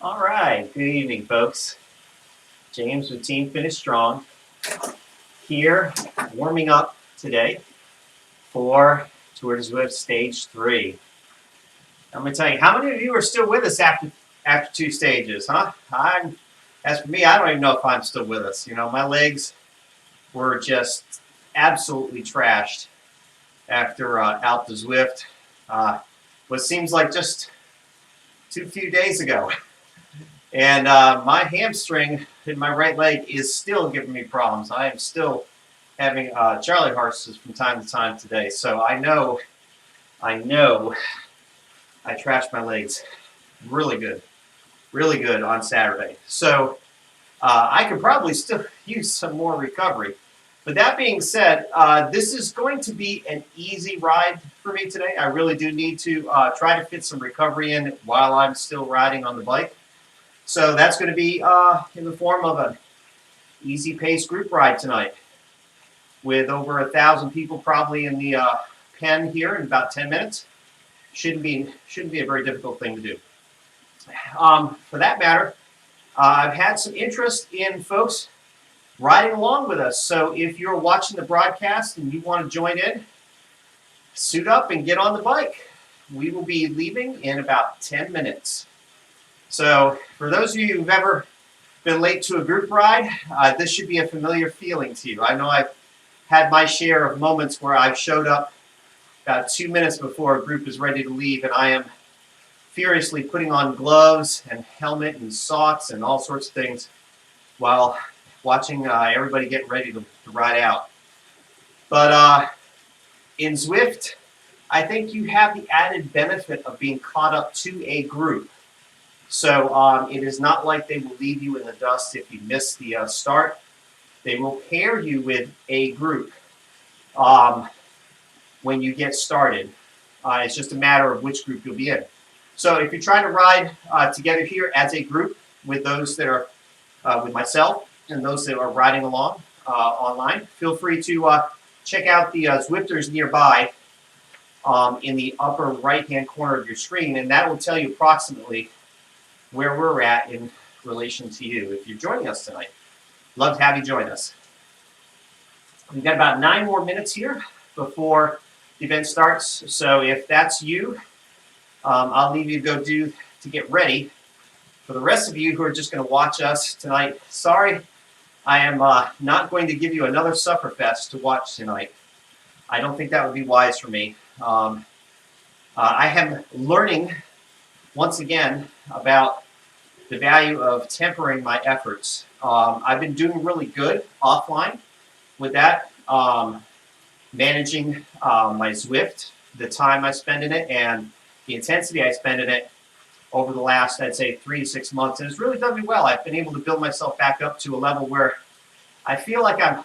All right, good evening, folks. James with Team Finish Strong here, warming up today for Tour de Zwift Stage 3. I'm going to tell you, how many of you are still with us after two stages, huh? As for me, I don't even know if I'm still with us. You know, my legs were just absolutely trashed after out the Zwift. What seems like just too few days ago. And my hamstring in my right leg is still giving me problems. I am still having Charlie horses from time to time today. So I know I trashed my legs really good on Saturday. So I could probably still use some more recovery. But that being said, this is going to be an easy ride for me today. I really do need to try to fit some recovery in while I'm still riding on the bike. So that's going to be in the form of an easy pace group ride tonight with over 1,000 people probably in the pen here in about 10 minutes. Shouldn't be a very difficult thing to do. For that matter, I've had some interest in folks riding along with us. So if you're watching the broadcast and you want to join in, suit up and get on the bike. We will be leaving in about 10 minutes. So for those of you who've ever been late to a group ride, this should be a familiar feeling to you. I know I've had my share of moments where I've showed up about 2 minutes before a group is ready to leave, and I am furiously putting on gloves and helmet and socks and all sorts of things while watching everybody get ready to ride out. But in Zwift, I think you have the added benefit of being caught up to a group. So it is not like they will leave you in the dust if you miss the start. They will pair you with a group when you get started. It's just a matter of which group you'll be in. So if you're trying to ride together here as a group with those that are with myself and those that are riding along online, feel free to check out the Zwifters nearby in the upper right-hand corner of your screen, and that will tell you approximately where we're at in relation to you if you're joining us tonight. Love to have you join us. We've got about 9 more minutes here before the event starts. So if that's you, I'll leave you to get ready. For the rest of you who are just going to watch us tonight, sorry, I am not going to give you another sufferfest to watch tonight. I don't think that would be wise for me. I am learning once again about the value of tempering my efforts. I've been doing really good offline with that, managing my Zwift, the time I spend in it, and the intensity I spend in it over the last, I'd say, 3 to 6 months. And it's really done me well. I've been able to build myself back up to a level where I feel like I'm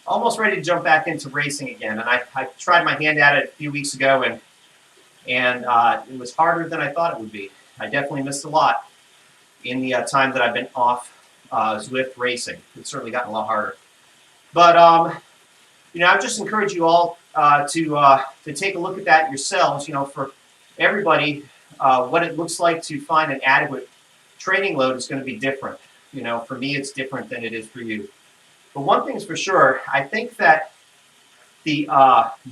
almost ready to jump back into racing again. And I tried my hand at it a few weeks ago, and it was harder than I thought it would be. I definitely missed a lot in the time that I've been off Zwift racing. It's certainly gotten a lot harder. But I just encourage you all to take a look at that yourselves. For everybody, what it looks like to find an adequate training load is going to be different. For me, it's different than it is for you. But one thing's for sure, I think that the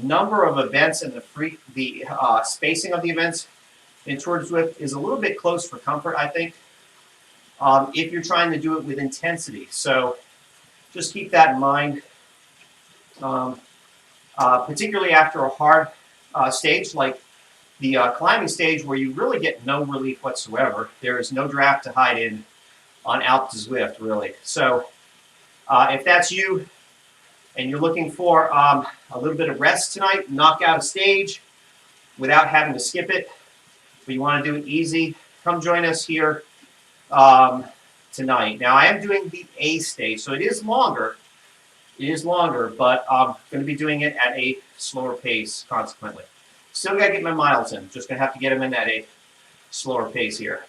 number of events and the spacing of the events in Tour de Zwift is a little bit close for comfort, I think, if you're trying to do it with intensity. So just keep that in mind, particularly after a hard stage like the climbing stage where you really get no relief whatsoever. There is no draft to hide in on Alpe du Zwift, really. So if that's you and you're looking for a little bit of rest tonight, knock out a stage without having to skip it, but you want to do it easy, come join us here tonight. Now, I am doing the A stage, so it is longer. But I'm going to be doing it at a slower pace, consequently. Still got to get my miles in. Just going to have to get them in at a slower pace here.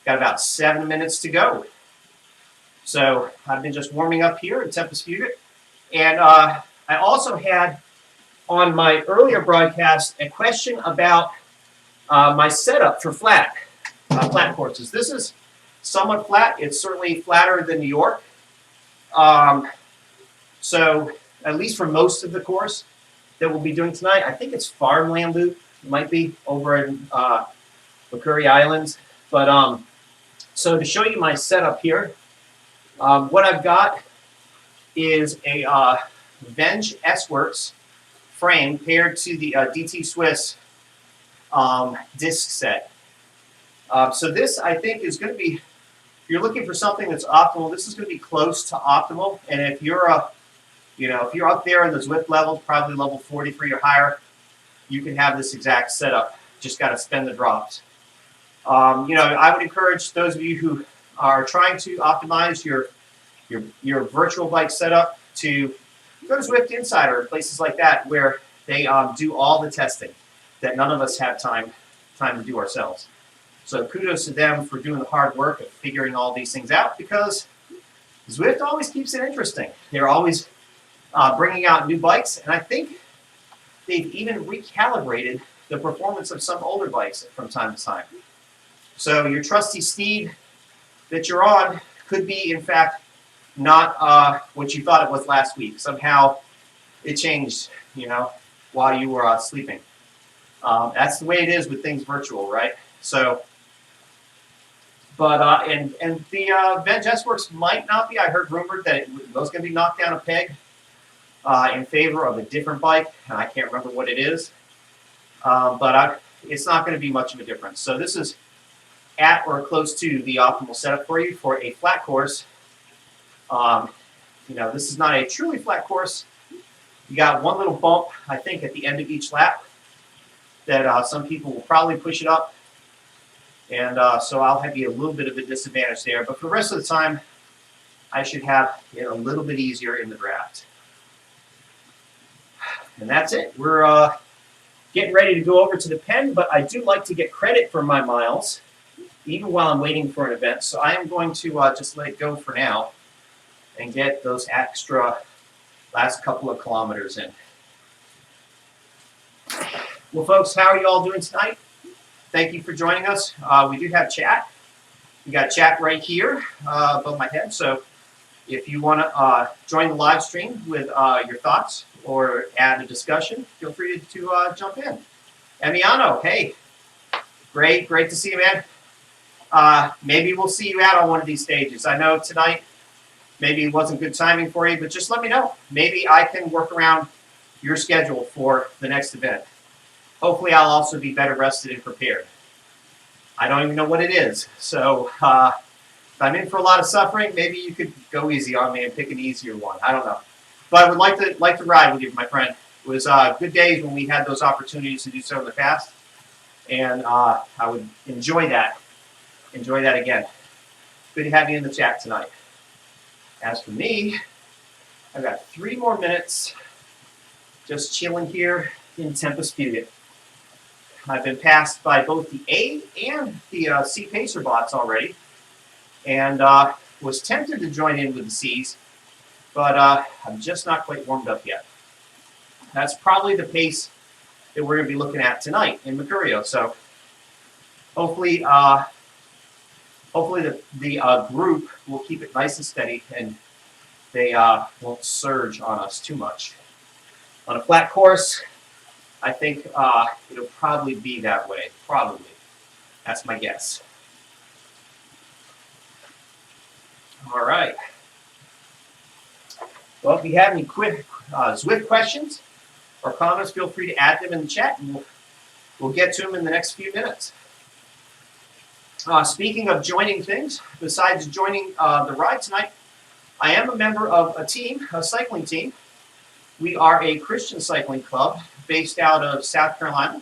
Got about 7 minutes to go. So I've been just warming up here at Tempus Fugit. And I also had on my earlier broadcast a question about my setup for flat. flat courses. This is somewhat flat. It's certainly flatter than New York. So at least for most of the course that we'll be doing tonight, I think it's Farmland Loop. It might be over in McCurry Islands. But so to show you my setup here, what I've got is a Venge S-Works frame paired to the DT Swiss disc set. So this, I think, is going to be, if you're looking for something that's optimal, this is going to be close to optimal. And if you're if you're up there in the Zwift levels, probably level 43 or higher, you can have this exact setup. Just got to spend the drops. I would encourage those of you who are trying to optimize your virtual bike setup to go to Zwift Insider or places like that where they do all the testing that none of us have time to do ourselves. So kudos to them for doing the hard work of figuring all these things out, because Zwift always keeps it interesting. They're always bringing out new bikes, and I think they've even recalibrated the performance of some older bikes from time to time. So your trusty steed that you're on could be, in fact, not what you thought it was last week. Somehow it changed, while you were sleeping. That's the way it is with things virtual, right? So, but and the Venge S-Works might not be. I heard rumored that it was going to be knocked down a peg in favor of a different bike, and I can't remember what it is. But it's not going to be much of a difference. So this is at or close to the optimal setup for you for a flat course. This is not a truly flat course. You got one little bump, I think, at the end of each lap that some people will probably push it up. And so I'll have you a little bit of a disadvantage there. But for the rest of the time, I should have it a little bit easier in the draft. And that's it. We're getting ready to go over to the pen, but I do like to get credit for my miles, even while I'm waiting for an event. So I am going to just let it go for now and get those extra last couple of kilometers in. Well, folks, how are you all doing tonight? Thank you for joining us. We do have chat. We got chat right here above my head. So if you want to join the live stream with your thoughts or add a discussion, feel free to jump in. Emiano, hey, great to see you, man. Maybe we'll see you out on one of these stages. I know tonight maybe it wasn't good timing for you, but just let me know. Maybe I can work around your schedule for the next event. Hopefully I'll also be better rested and prepared. I don't even know what it is. So if I'm in for a lot of suffering, maybe you could go easy on me and pick an easier one. I don't know. But I would like to ride with you, my friend. It was good days when we had those opportunities to do so in the past. And I would enjoy that. Enjoy that again. Good to have you in the chat tonight. As for me, I've got 3 more minutes just chilling here in Tempest Fugit. I've been passed by both the A and the C Pacer bots already, and was tempted to join in with the Cs, but I'm just not quite warmed up yet. That's probably the pace that we're going to be looking at tonight in Mercurio. So hopefully, the group will keep it nice and steady, and they won't surge on us too much. On a flat course, I think it'll probably be that way. Probably. That's my guess. All right. Well, if you have any quick Zwift questions or comments, feel free to add them in the chat, and we'll get to them in the next few minutes. Speaking of joining things, besides joining the ride tonight, I am a member of a team, a cycling team. We are a Christian cycling club based out of South Carolina.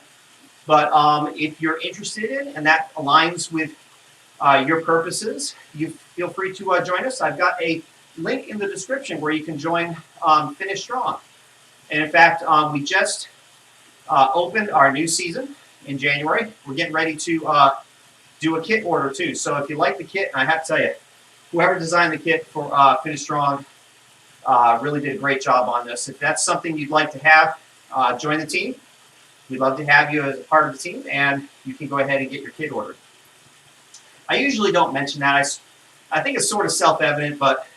But if you're interested in and that aligns with your purposes, you feel free to join us. I've got a link in the description where you can join Finish Strong. And in fact, we just opened our new season in January. We're getting ready to do a kit order too. So if you like the kit, and I have to tell you, whoever designed the kit for Finish Strong really did a great job on this. If that's something you'd like to have, join the team. We'd love to have you as a part of the team, and you can go ahead and get your kit ordered. I usually don't mention that. I think it's sort of self-evident, but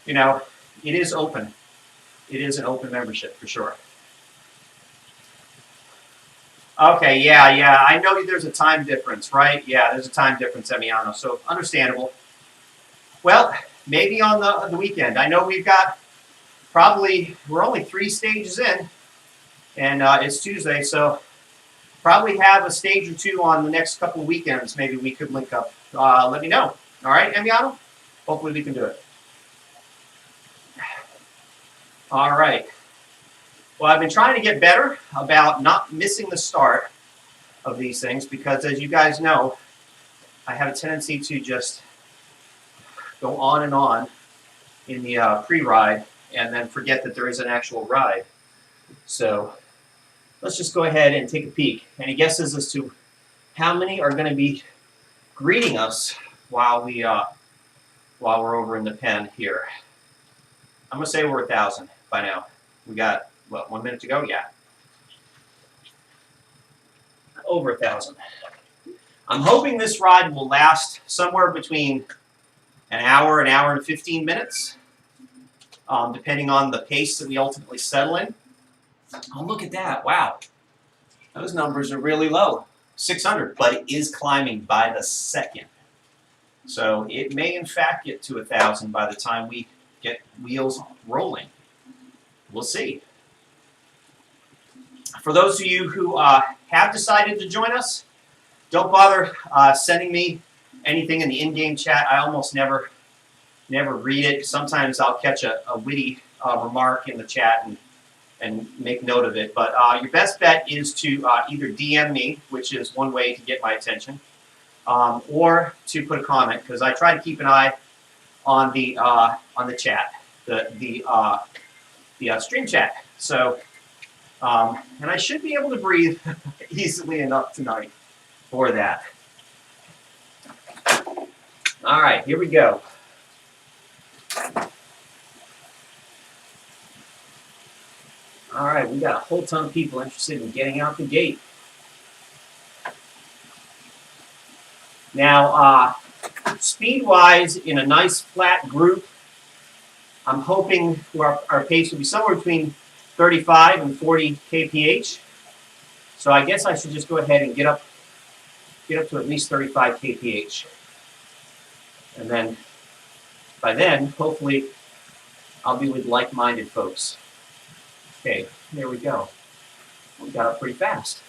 you know, it is open. It is an open membership for sure. Okay, yeah. I know there's a time difference, right? Yeah, there's a time difference, Emiano. So understandable. Well, maybe on the weekend. I know we've got we're only 3 stages in, and it's Tuesday, so probably have a stage or 2 on the next couple of weekends. Maybe we could link up. Let me know. All right, Emiano? Hopefully we can do it. All right. Well, I've been trying to get better about not missing the start of these things because, as you guys know, I have a tendency to just go on and on in the pre-ride and then forget that there is an actual ride. So let's just go ahead and take a peek. Any guesses as to how many are going to be greeting us while we're over in the pen here? I'm going to say we're 1,000 by now. We got, what, 1 minute to go? Yeah. Over 1,000. I'm hoping this ride will last somewhere between an hour and 15 minutes, depending on the pace that we ultimately settle in. Oh, look at that. Wow. Those numbers are really low. 600, but it is climbing by the second. So it may, in fact, get to 1,000 by the time we get wheels rolling. We'll see. For those of you who have decided to join us, don't bother sending me anything in the in-game chat. I almost never read it. Sometimes I'll catch a witty remark in the chat and make note of it. But your best bet is to either DM me, which is one way to get my attention, or to put a comment, because I try to keep an eye on the chat, the stream chat. So, and I should be able to breathe easily enough tonight for that. All right, here we go. All right, we got a whole ton of people interested in getting out the gate. Now, speed-wise, in a nice flat group, I'm hoping our pace will be somewhere between 35 and 40 kph. So I guess I should just go ahead and get up to at least 35 kph. And then, by then, hopefully, I'll be with like-minded folks. Okay, there we go. We got up pretty fast.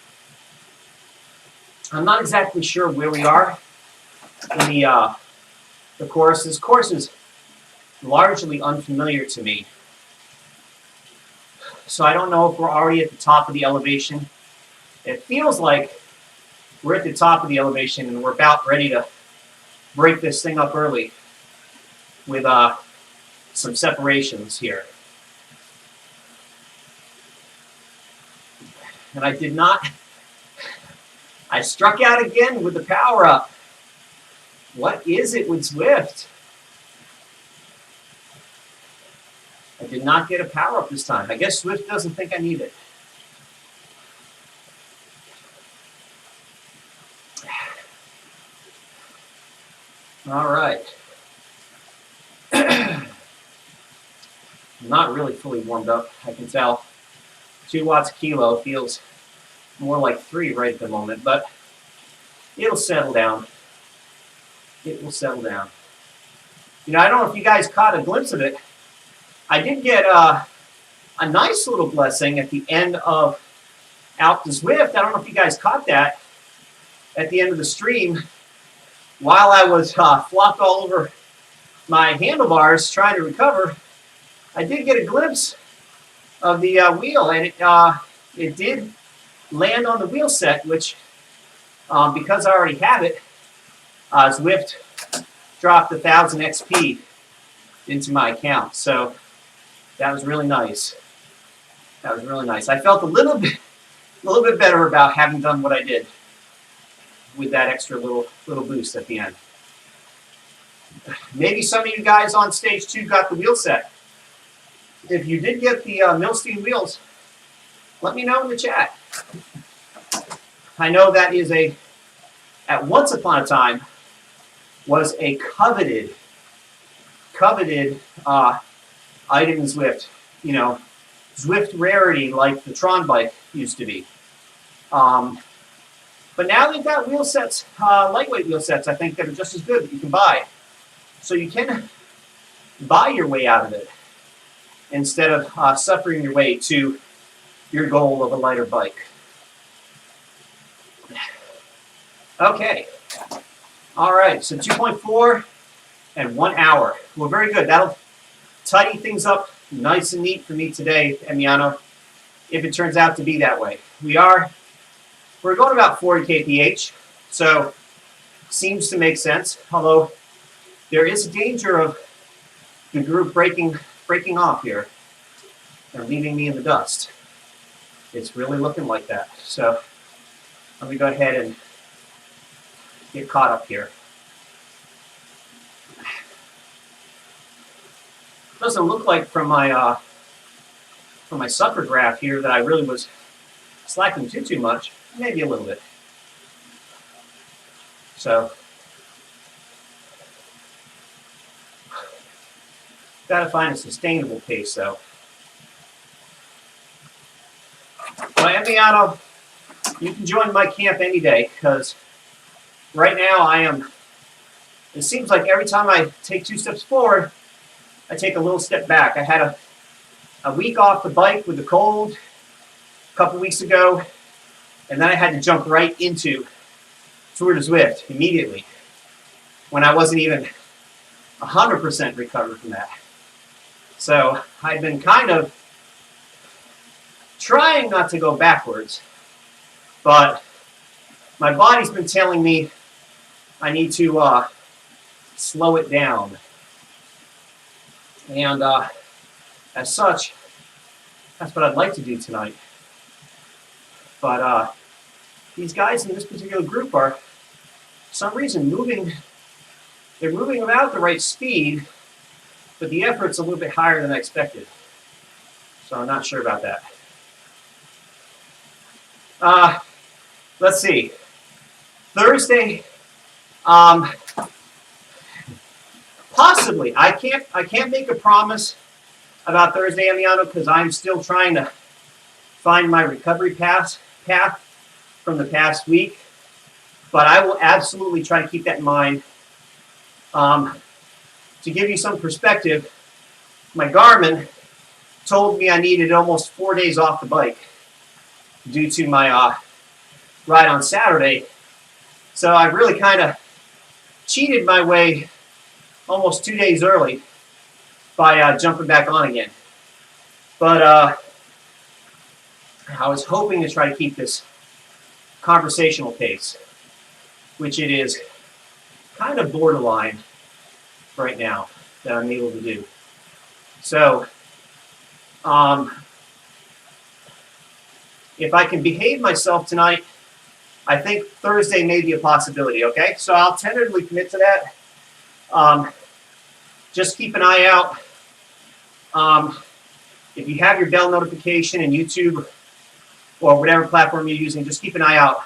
I'm not exactly sure where we are in the course. This course is largely unfamiliar to me. So I don't know if we're already at the top of the elevation. It feels like we're at the top of the elevation and we're about ready to break this thing up early with some separations here. And I struck out again with the power up. What is it with Zwift? I did not get a power up this time. I guess Zwift doesn't think I need it. All right. I'm not really fully warmed up, I can tell. 2 watts a kilo feels more like 3 right at the moment, but it'll settle down. It will settle down. You know, I don't know if you guys caught a glimpse of it. I did get a nice little blessing at the end of Out to Zwift. I don't know if you guys caught that at the end of the stream. While I was flopped all over my handlebars trying to recover, I did get a glimpse of the wheel, and it did land on the wheel set, which, because I already have it, Zwift dropped 1,000 XP into my account. So that was really nice. That was really nice. I felt a little bit better about having done what I did with that extra little boost at the end. Maybe some of you guys on stage 2 got the wheel set. If you did get the Milstein wheels, let me know in the chat. I know that is at once upon a time, was a coveted item in Zwift. You know, Zwift rarity like the Tron bike used to be. But now they've got wheel sets, lightweight wheel sets, I think, that are just as good that you can buy. So you can buy your way out of it instead of suffering your way to your goal of a lighter bike. Okay. All right, so 2.4 and 1 hour. Well, very good. That'll tidy things up nice and neat for me today, Emiliano, if it turns out to be that way. We're going about 40 kph, so seems to make sense, although there is a danger of the group breaking off here and leaving me in the dust. It's really looking like that. So let me go ahead and get caught up here. Doesn't look like from my suffer graph here that I really was slacking too much. Maybe a little bit. So gotta find a sustainable pace though. Well, Emiliano, you can join my camp any day because right now it seems like every time I take 2 steps forward, I take a little step back. I had a week off the bike with the cold a couple weeks ago, and then I had to jump right into Tour de Zwift immediately when I wasn't even 100% recovered from that. So I've been kind of trying not to go backwards, but my body's been telling me I need to slow it down. And as such, that's what I'd like to do tonight. But these guys in this particular group are, for some reason, they're moving about the right speed, but the effort's a little bit higher than I expected. So I'm not sure about that. Let's see. Thursday, possibly. I can't make a promise about Thursday, Emiliano, because I'm still trying to find my recovery path from the past week. But I will absolutely try to keep that in mind. To give you some perspective, my Garmin told me I needed almost 4 days off the bike due to my ride on Saturday. So I really kind of cheated my way almost 2 days early by jumping back on again. But I was hoping to try to keep this conversational pace, which it is kind of borderline right now that I'm able to do. So if I can behave myself tonight, I think Thursday may be a possibility, okay? So I'll tentatively commit to that. Just keep an eye out. If you have your bell notification in YouTube or whatever platform you're using, just keep an eye out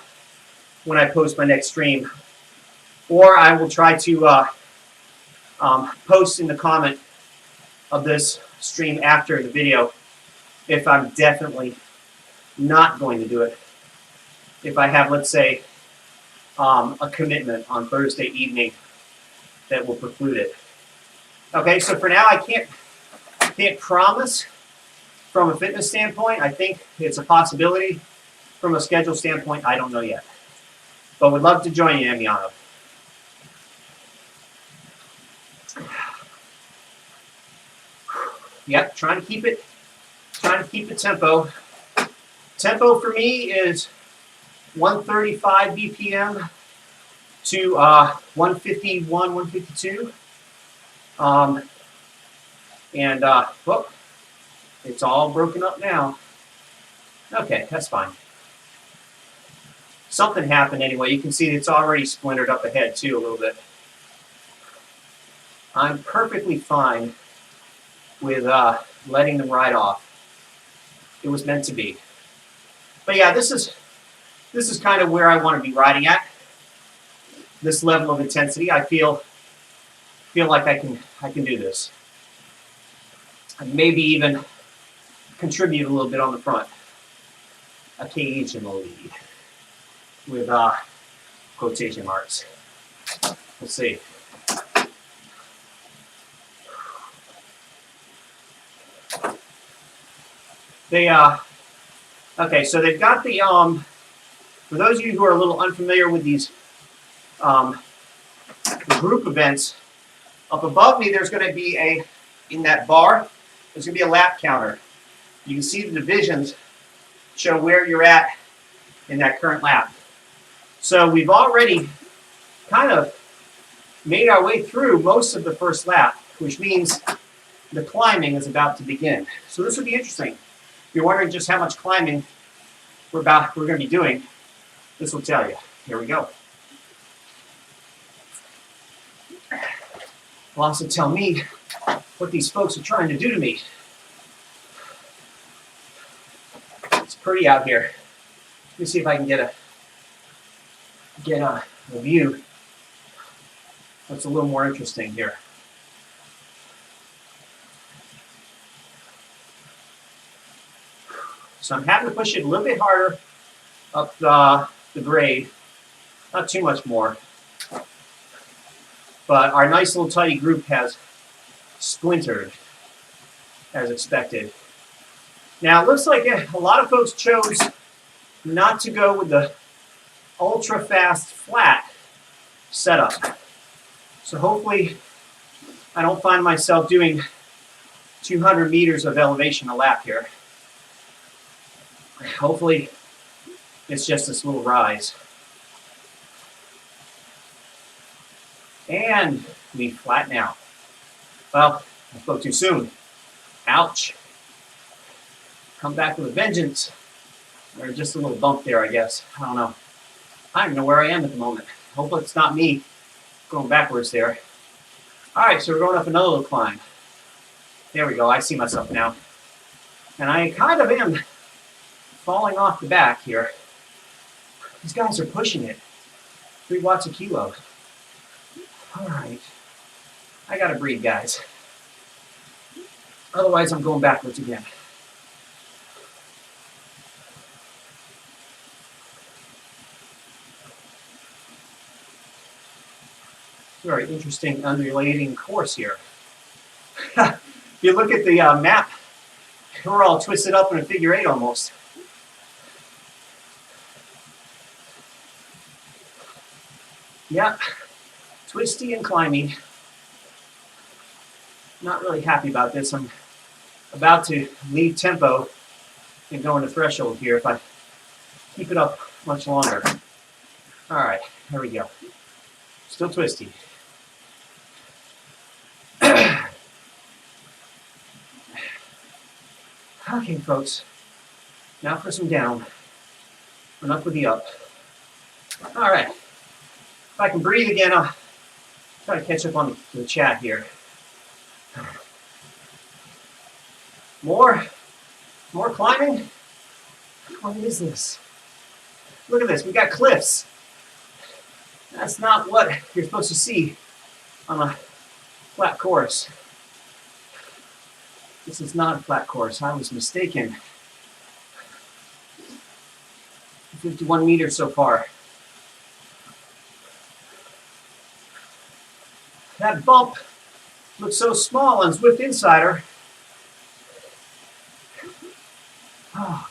when I post my next stream. Or I will try to post in the comment of this stream after the video if I'm definitely not going to do it. If I have, let's say, a commitment on Thursday evening that will preclude it. Okay, so for now I can't promise from a fitness standpoint. I think it's a possibility. From a schedule standpoint, I don't know yet. But would love to join you, Emiliano. Yep, trying to keep it tempo. Tempo for me is 135 BPM to 151, 152. Whoop, it's all broken up now. Okay, that's fine. Something happened anyway. You can see it's already splintered up ahead too a little bit. I'm perfectly fine with letting them ride off. It was meant to be. But yeah, this is kind of where I want to be riding at. This level of intensity. I feel feel like I can do this. And maybe even contribute a little bit on the front, occasionally, with quotation marks. We'll see. Okay, so they've got the, for those of you who are a little unfamiliar with these the group events, up above me there's going to be in that bar, there's going to be a lap counter. You can see the divisions show where you're at in that current lap. So we've already kind of made our way through most of the first lap, which means the climbing is about to begin. So this will be interesting. If you're wondering just how much climbing we're going to be doing, this will tell you. Here we go. Will also tell me what these folks are trying to do to me. It's pretty out here. Let me see if I can get a view that's a little more interesting here. So I'm having to push it a little bit harder up the grade, not too much more. But our nice little tidy group has splintered, as expected. Now it looks like a lot of folks chose not to go with the ultra fast flat setup. So hopefully I don't find myself doing 200 meters of elevation a lap here. Hopefully it's just this little rise. And we flatten out. Well, I spoke too soon. Ouch. Come back with a vengeance. Or just a little bump there, I guess. I don't know. I don't even know where I am at the moment. Hopefully it's not me going backwards there. All right, so we're going up another little climb. There we go. I see myself now. And I kind of am falling off the back here. These guys are pushing it. 3 watts a kilo. All right. I got to breathe, guys. Otherwise, I'm going backwards again. Very interesting undulating course here. If you look at the map, we're all twisted up in a figure 8 almost. Yeah, twisty and climby. Not really happy about this. I'm about to leave tempo and go into threshold here if I keep it up much longer. All right, here we go. Still twisty. Okay, folks. Now for some down. Enough with the up. All right. If I can breathe again, I'll try to catch up on the chat here. More climbing? What is this? Look at this. We got cliffs. That's not what you're supposed to see on a flat course. This is not a flat course. I was mistaken. 51 meters so far. That bump looks so small on Zwift Insider. Oh.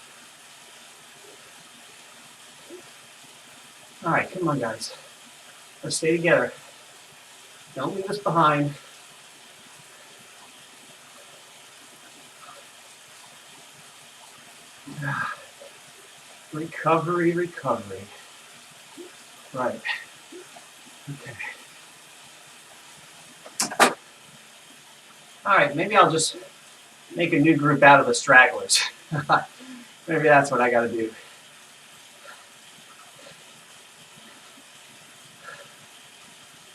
All right, come on, guys. Let's stay together. Don't leave us behind. Recovery. Right. Okay. All right, maybe I'll just make a new group out of the stragglers. Maybe that's what I got to do.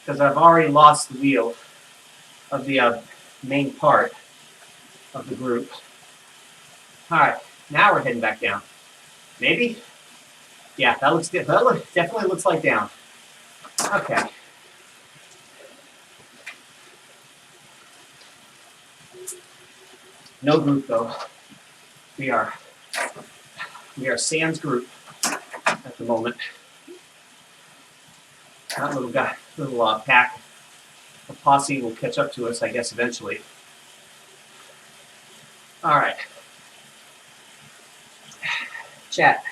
Because I've already lost the wheel of the main part of the group. All right, now we're heading back down. Maybe? Yeah, that definitely looks like down. Okay. No group though. We are sans group at the moment. That little guy, little pack of posse will catch up to us, I guess, eventually. All right. Chat.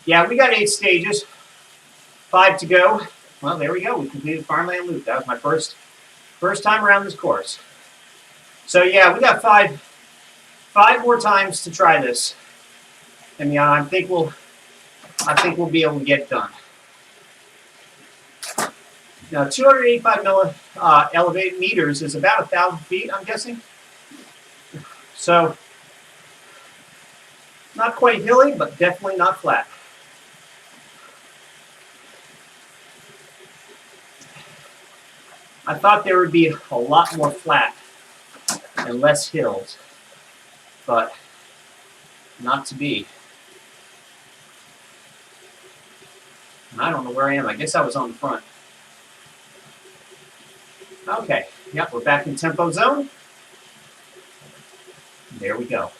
Yeah, we got 8 stages. 5 to go. Well, there we go. We completed Farmland Loop. That was my first time around this course. So yeah, we got five more times to try this, and yeah, I think we'll be able to get it done. Now, 285 elevated meters is about 1,000 feet, I'm guessing. So not quite hilly, but definitely not flat. I thought there would be a lot more flat and less hills, but not to be. And I don't know where I am. I guess I was on the front. Okay, yep, we're back in tempo zone. There we go.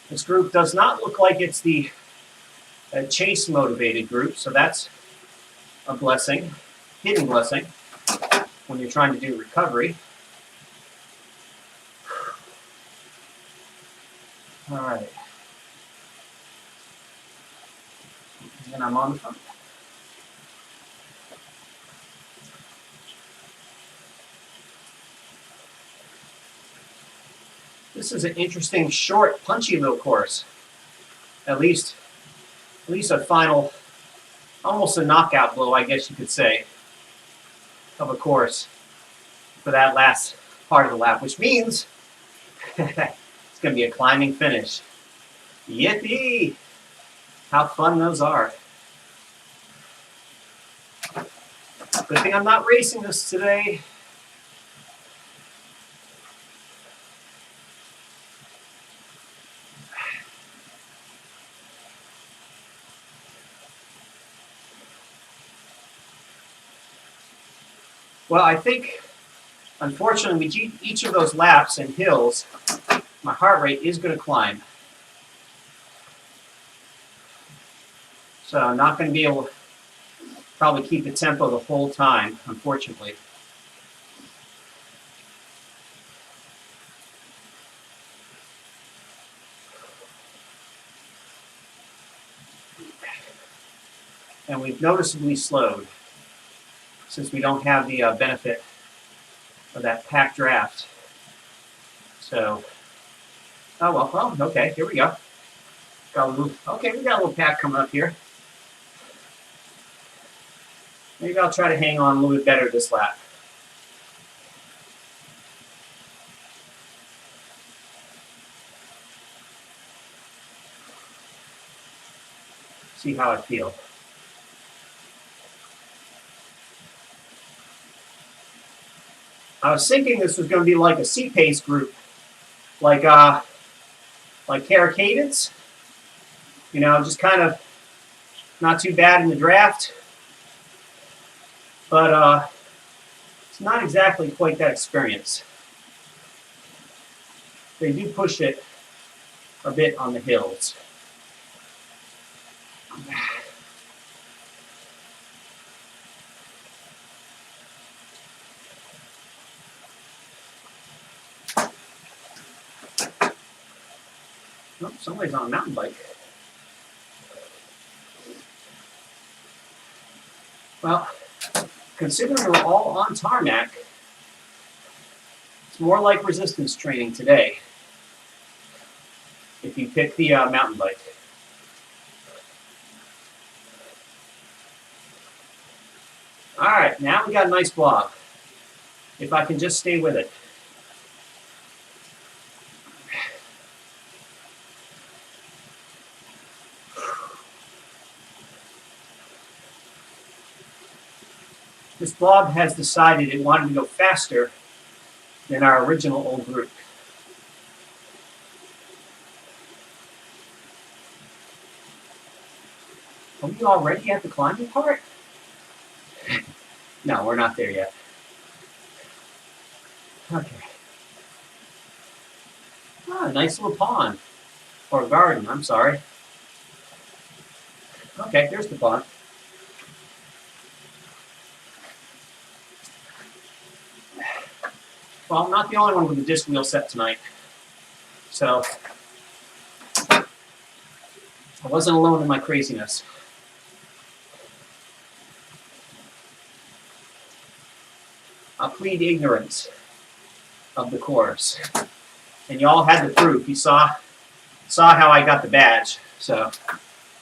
This group does not look like it's the chase-motivated group, so that's a blessing, hidden blessing, when you're trying to do recovery. All right. And I'm on the front. This is an interesting, short, punchy little course. At least a final, almost a knockout blow, I guess you could say, of a course for that last part of the lap, which means it's going to be a climbing finish. Yippee! How fun those are. Good thing I'm not racing this today. Well, I think, unfortunately, with each of those laps and hills, my heart rate is going to climb. So I'm not going to be able to probably keep the tempo the whole time, unfortunately. And we've noticeably slowed, since we don't have the benefit of that packed draft. So, oh well, okay, here we go. Okay, we got a little pack coming up here. Maybe I'll try to hang on a little bit better this lap. See how I feel. I was thinking this was going to be like a C-Pace group, like Cadence. You know, just kind of not too bad in the draft, but it's not exactly quite that experience. They do push it a bit on the hills. Oh, somebody's on a mountain bike. Well, considering we're all on tarmac, it's more like resistance training today if you pick the mountain bike. All right, now we got a nice blob. If I can just stay with it. This blob has decided it wanted to go faster than our original old group. Are we already at the climbing part? No, we're not there yet. Okay. Ah, nice little pond. Or garden, I'm sorry. Okay, there's the pond. Well, I'm not the only one with the disc wheel set tonight. So, I wasn't alone in my craziness. I'll plead ignorance of the course. And y'all had the proof. You saw how I got the badge. So,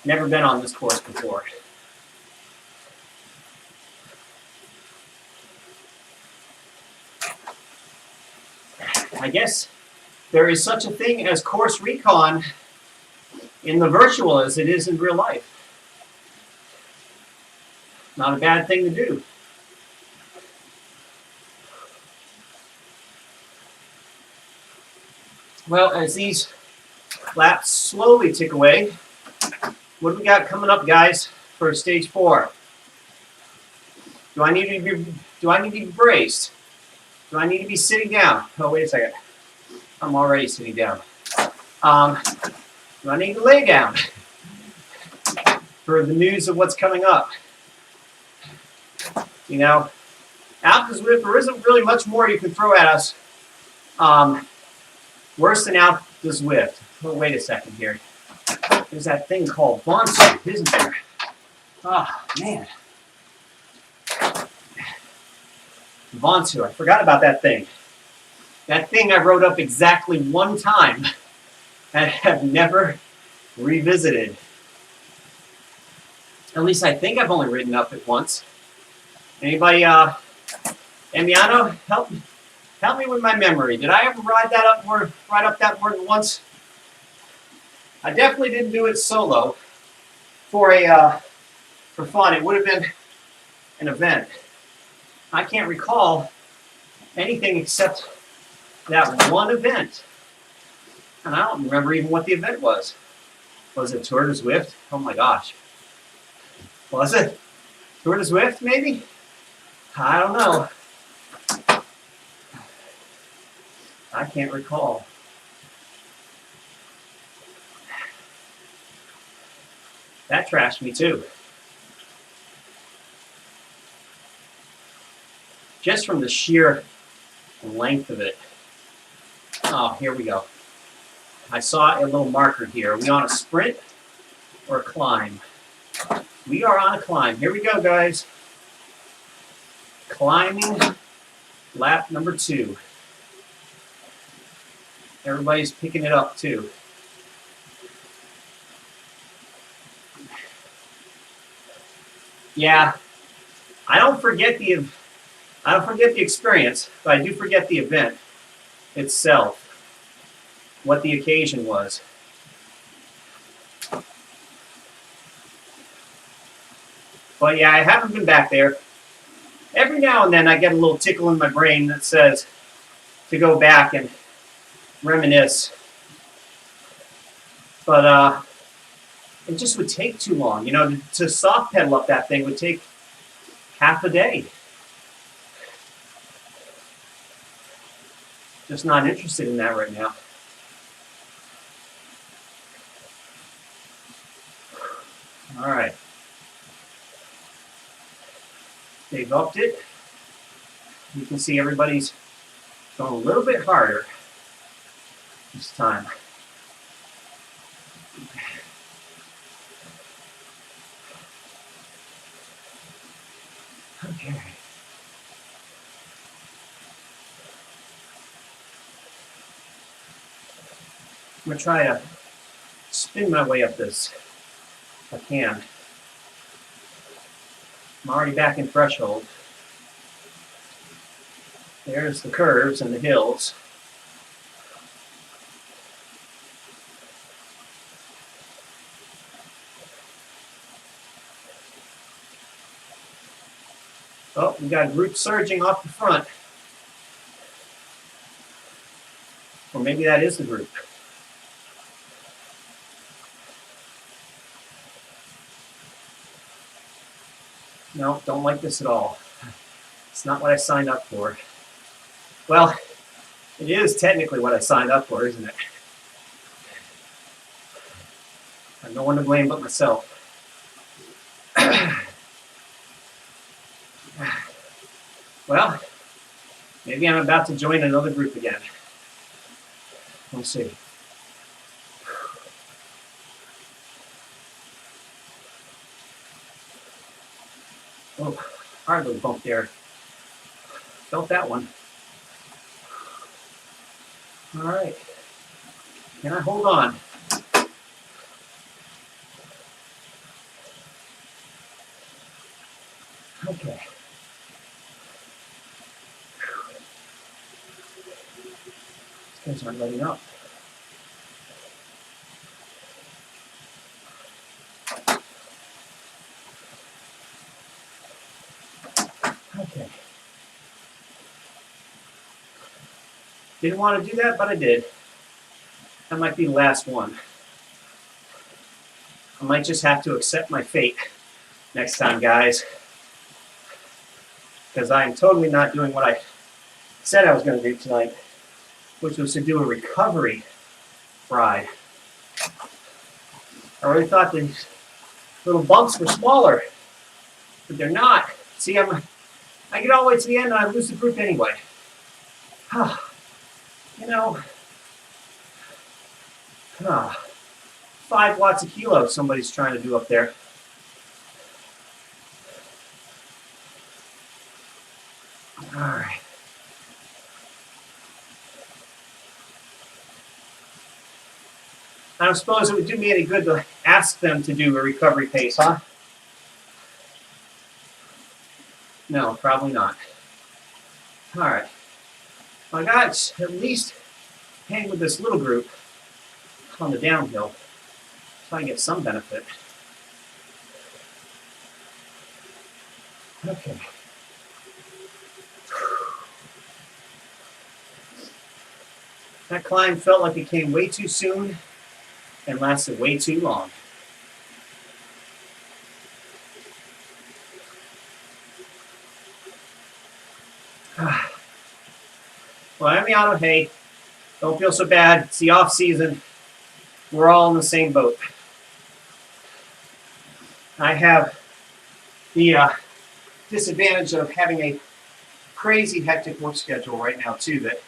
never been on this course before. I guess there is such a thing as course recon in the virtual as it is in real life. Not a bad thing to do. Well, as these laps slowly tick away, what do we got coming up, guys, for stage 4? Do I need to be braced? Do I need to be sitting down? Oh, wait a second. I'm already sitting down. Do I need to lay down for the news of what's coming up? You know, out the Zwift, there isn't really much more you can throw at us. Worse than out the Zwift. Oh, wait a second here. There's that thing called Bonsu, isn't there? Ah, man. Bonsu, I forgot about that thing. That thing I wrote up exactly one time and have never revisited. At least I think I've only written up it once. Anybody, Emiano, help me with my memory. Did I ever write up that word once? I definitely didn't do it solo for fun. It would have been an event. I can't recall anything except that one event. And I don't remember even what the event was. Was it Tour de Zwift? Oh my gosh. Was it Tour de Zwift, maybe? I don't know. I can't recall. That trashed me too. Just from the sheer length of it. Oh, here we go. I saw a little marker here. Are we on a sprint or a climb? We are on a climb. Here we go, guys. Climbing lap number 2. Everybody's picking it up too. Yeah, I don't forget the experience, but I do forget the event itself, what the occasion was. But yeah, I haven't been back there. Every now and then I get a little tickle in my brain that says to go back and reminisce. But it just would take too long. You know, to soft pedal up that thing would take half a day. Just not interested in that right now. All right. They've upped it. You can see everybody's going a little bit harder this time. Okay. I'm going to try to spin my way up this if I can. I'm already back in threshold. There's the curves and the hills. Oh, we got a group surging off the front. Or maybe that is the group. No, don't like this at all. It's not what I signed up for. Well, it is technically what I signed up for, isn't it? I have no one to blame but myself. Well, maybe I'm about to join another group again. We'll see. Oh, hard little bump there. Felt that one. All right. Can I hold on? Okay. These guys aren't letting up. Okay. Didn't want to do that, but I did. That might be the last one. I might just have to accept my fate next time, guys. Because I am totally not doing what I said I was going to do tonight, which was to do a recovery ride. I really thought these little bumps were smaller, but they're not. See, I get all the way to the end and I lose the group anyway. You know, 5 watts a kilo somebody's trying to do up there. All right. I don't suppose it would do me any good to ask them to do a recovery pace, huh? No, probably not. All right. Well, I got to at least hang with this little group on the downhill so I can get some benefit. Okay. That climb felt like it came way too soon and lasted way too long. Well, I'm Yano. Hey, don't feel so bad. It's the off season. We're all in the same boat. I have the disadvantage of having a crazy hectic work schedule right now too that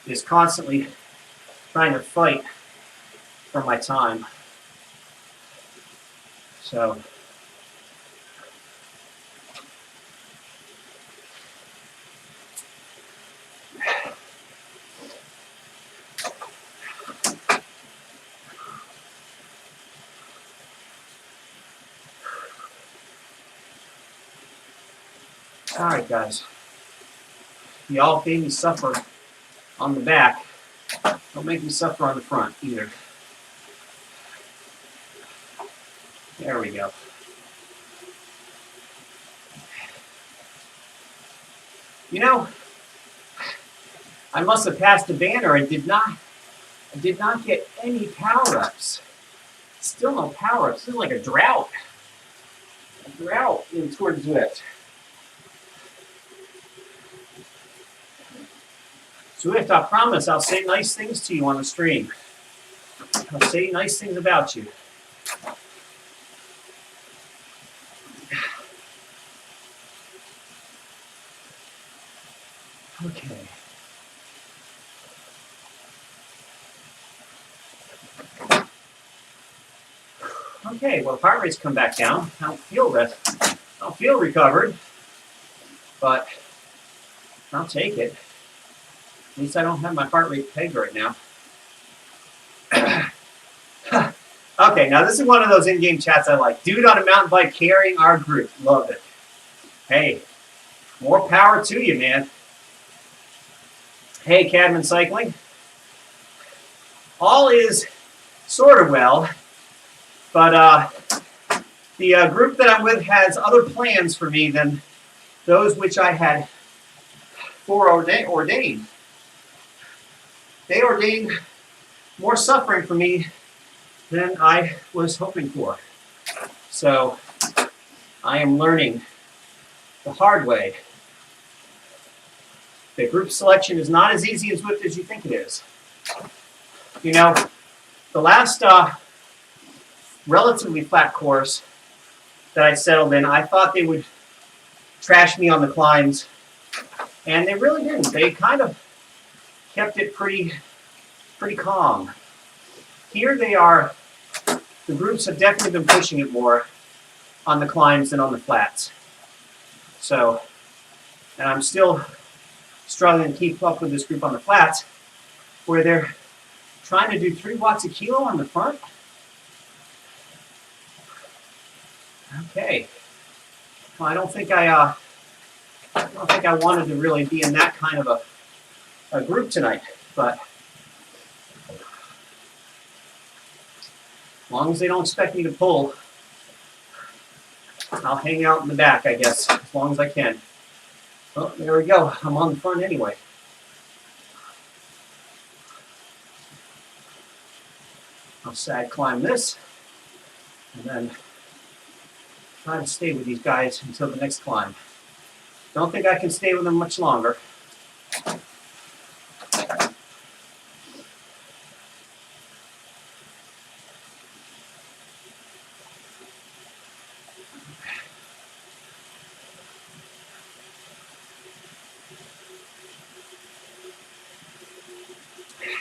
is constantly trying to fight for my time. So all right, guys. Y'all made me suffer on the back. Don't make me suffer on the front either. There we go. You know, I must have passed the banner and did not get any power-ups. Still no power-ups. This is like a drought. A drought in towards Zwift. Zwift, I promise I'll say nice things to you on the stream. I'll say nice things about you. Okay. Okay, well, heart rate's come back down. I don't feel recovered, but I'll take it. At least I don't have my heart rate pegged right now. Okay, now this is one of those in-game chats I like. Dude on a mountain bike carrying our group. Love it. Hey, more power to you, man. Hey, Cadman Cycling. All is sort of well, but the group that I'm with has other plans for me than those which I had foreordained. They ordained more suffering for me than I was hoping for. So I am learning the hard way. The group selection is not as easy in Zwift as you think it is. You know, the last relatively flat course that I settled in, I thought they would trash me on the climbs, and they really didn't. They kind of kept it pretty calm. Here they are, the groups have definitely been pushing it more on the climbs than on the flats. So, and I'm still struggling to keep up with this group on the flats, where they're trying to do 3 watts a kilo on the front. Okay. Well, I don't think I wanted to really be in that kind of a group tonight, but as long as they don't expect me to pull, I'll hang out in the back, I guess, as long as I can. Oh, there we go. I'm on the front anyway. I'll sag climb this, and then try to stay with these guys until the next climb. Don't think I can stay with them much longer.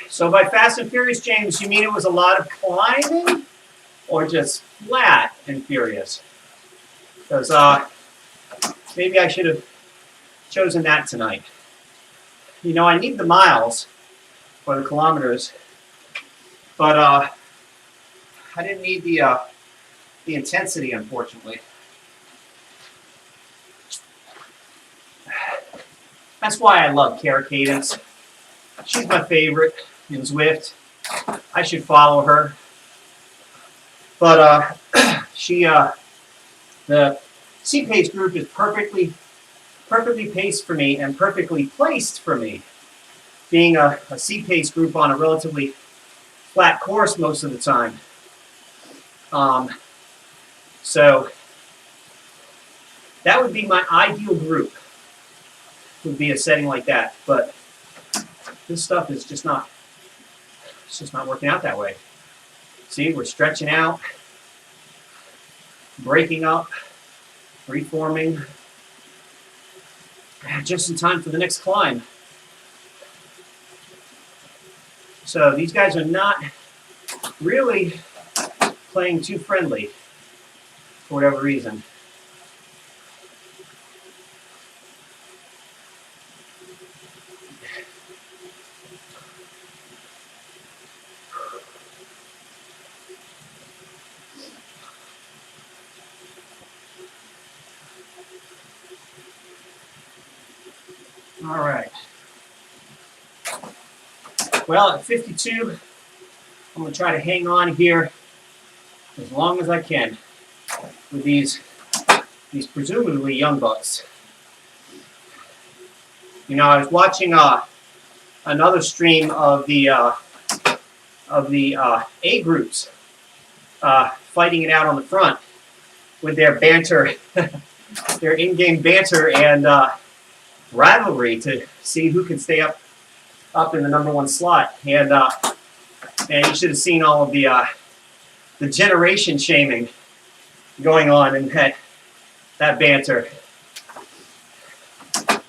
So by fast and furious, James, you mean it was a lot of climbing or just flat and furious? Because maybe I should have chosen that tonight. You know, I need the miles or the kilometers, but I didn't need the intensity, unfortunately. That's why I love Kara Cadence. She's my favorite in Zwift. I should follow her. But the C-Pace group is perfectly paced for me and perfectly placed for me. Being a C-Pace group on a relatively flat course most of the time. So that would be my ideal group, would be a setting like that. But this stuff is just not, it's just not working out that way. See, we're stretching out, breaking up, reforming, just in time for the next climb. So these guys are not really playing too friendly for whatever reason. All right. Well, at 52, I'm going to try to hang on here as long as I can with these presumably young bucks. You know, I was watching another stream of the A groups fighting it out on the front with their banter, their in-game banter and rivalry to see who can stay up in the #1 slot. And you should have seen all of the generation shaming going on in that banter.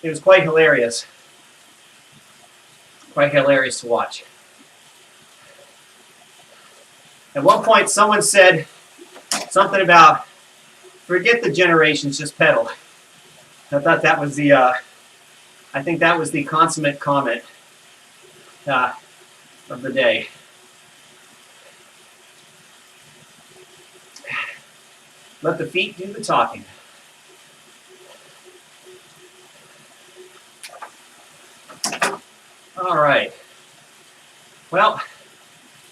It was quite hilarious. Quite hilarious to watch. At one point, someone said something about, forget the generations, just pedal. I thought that was I think that was the consummate comment of the day. Let the feet do the talking. All right. Well,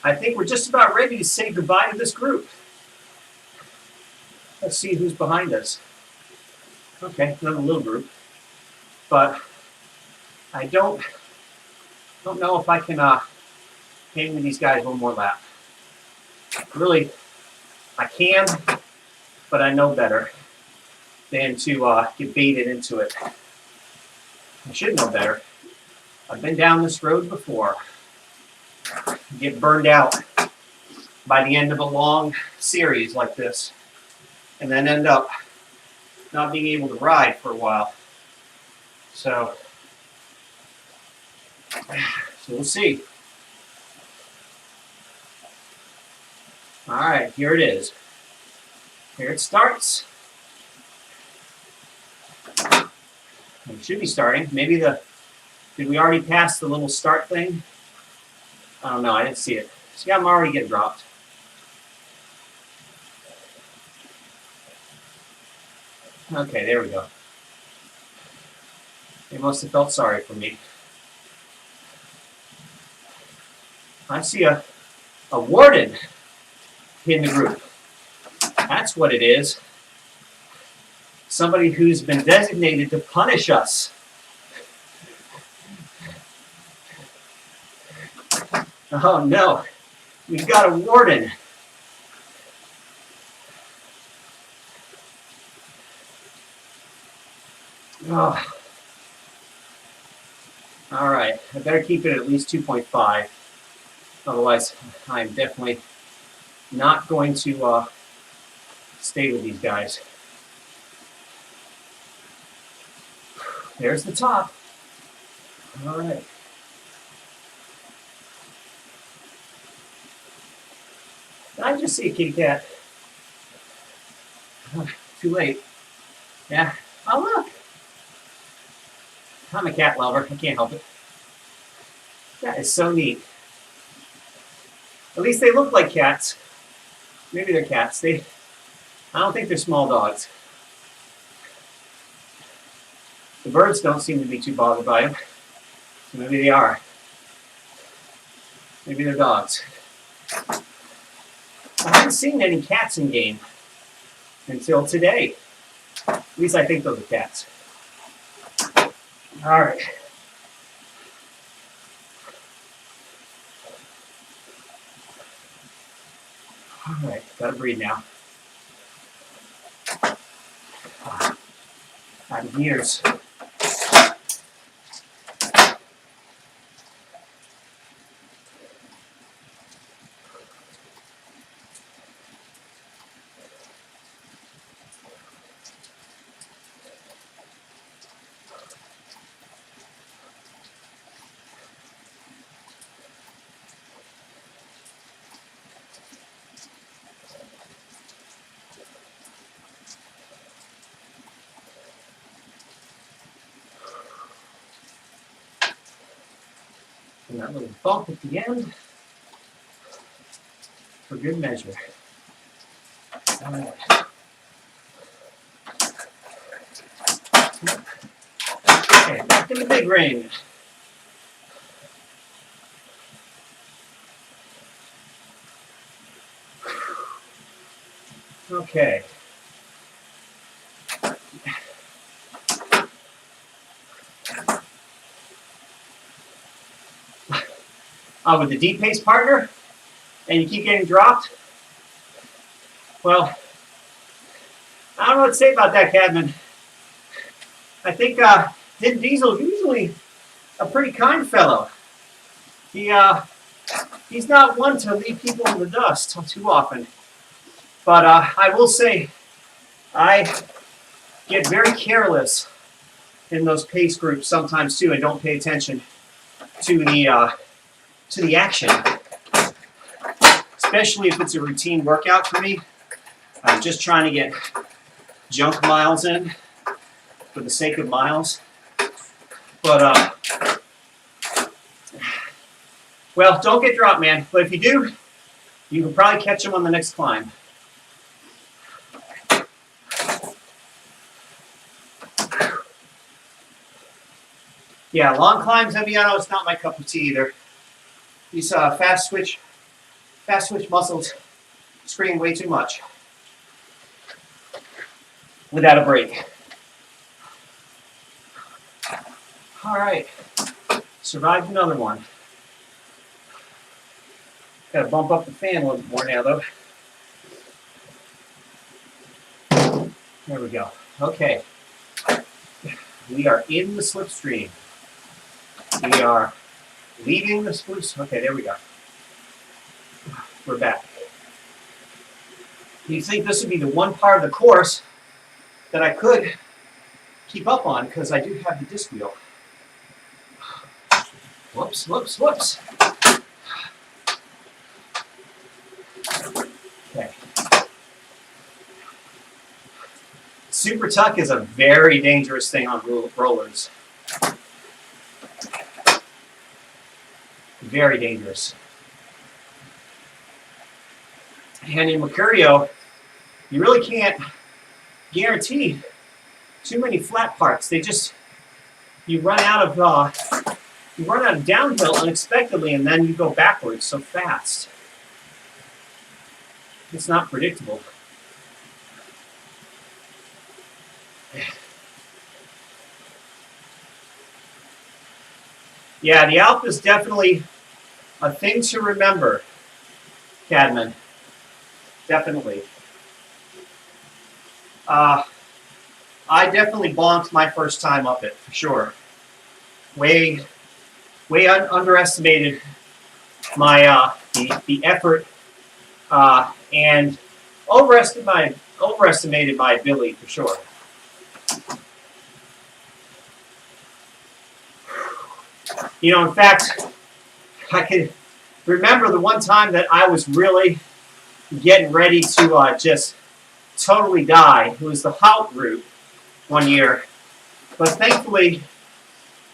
I think we're just about ready to say goodbye to this group. Let's see who's behind us. Okay, another little group. But I don't know if I can hang with these guys one more lap. Really, I can, but I know better. than to get baited into it. I should know better. I've been down this road before. Get burned out by the end of a long series like this, and then end up not being able to ride for a while. So we'll see. All right, here it is. Here it starts. It should be starting. Maybe did we already pass the little start thing? I don't know, I didn't see it. See, I'm already getting dropped. Okay, there we go. They must have felt sorry for me. I see a warden in the group. That's what it is. Somebody who's been designated to punish us. Oh no, we've got a warden. Oh. All right, I better keep it at least 2.5. Otherwise, I'm definitely not going to stay with these guys. There's the top. All right. Did I just see a kitty cat? Oh, too late. Yeah. Oh, look. I'm a cat lover. I can't help it. That is so neat. At least they look like cats. Maybe they're cats. I don't think they're small dogs. The birds don't seem to be too bothered by them. So maybe they are. Maybe they're dogs. I haven't seen any cats in game until today. At least I think those are cats. All right. All right, gotta breathe now. Out of gears. And that little bump at the end for good measure. All right. Okay, back in the big ring. Okay. With the deep pace partner, and you keep getting dropped, well, I don't know what to say about that, Cadman. I think Din Diesel is usually a pretty kind fellow. He's not one to leave people in the dust too often. But I will say, I get very careless in those pace groups sometimes too, and don't pay attention to the action, especially if it's a routine workout for me. I'm just trying to get junk miles in for the sake of miles. But, well, don't get dropped, man. But if you do, you can probably catch them on the next climb. Yeah, long climbs, Eviano, it's not my cup of tea either. These fast switch muscles scream way too much without a break. All right, survived another one. Got to bump up the fan a little more now, though. There we go. Okay. We are in the slipstream. We are leaving the spruce. Okay, there we go. We're back. You think this would be the one part of the course that I could keep up on because I do have the disc wheel. Whoops, whoops, whoops. Okay. Super tuck is a very dangerous thing on rollers. Very dangerous. And in Mercurio, you really can't guarantee too many flat parts. They just, you run out of downhill unexpectedly, and then you go backwards so fast. It's not predictable. Yeah, the Alp is definitely a thing to remember, Cadman. Definitely. I definitely bonked my first time up it, for sure. Way underestimated my the effort and overestimated my ability, for sure. You know, in fact, I can remember the one time that I was really getting ready to just totally die. It was the Hout route one year. But thankfully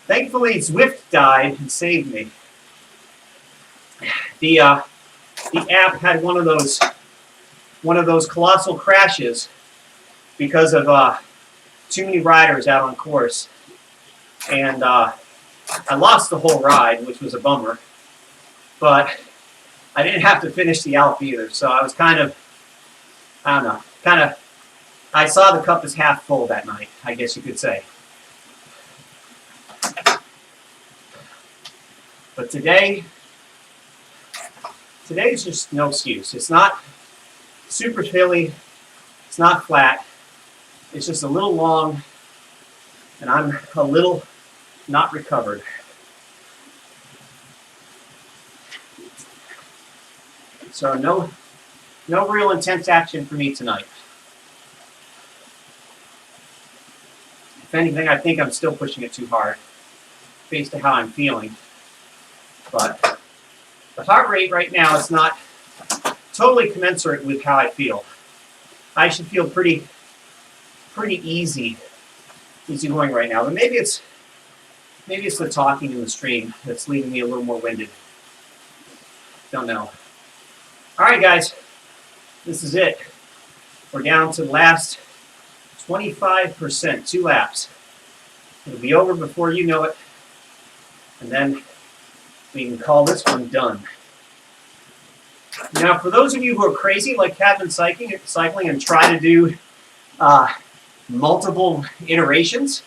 Zwift died and saved me. The app had one of those colossal crashes because of too many riders out on course. And I lost the whole ride, which was a bummer. But I didn't have to finish the Alp either, so I was kind of, I don't know, I saw the cup as half full that night, I guess you could say. But today's just no excuse. It's not super hilly, it's not flat, it's just a little long, and I'm a little not recovered. So no real intense action for me tonight. If anything, I think I'm still pushing it too hard based on how I'm feeling. But the heart rate right now is not totally commensurate with how I feel. I should feel pretty easy going right now. But maybe it's the talking in the stream that's leaving me a little more winded. Don't know. All right, guys, this is it. We're down to the last 25%, 2 laps. It'll be over before you know it, and then we can call this one done. Now, for those of you who are crazy like Cadman cycling and try to do multiple iterations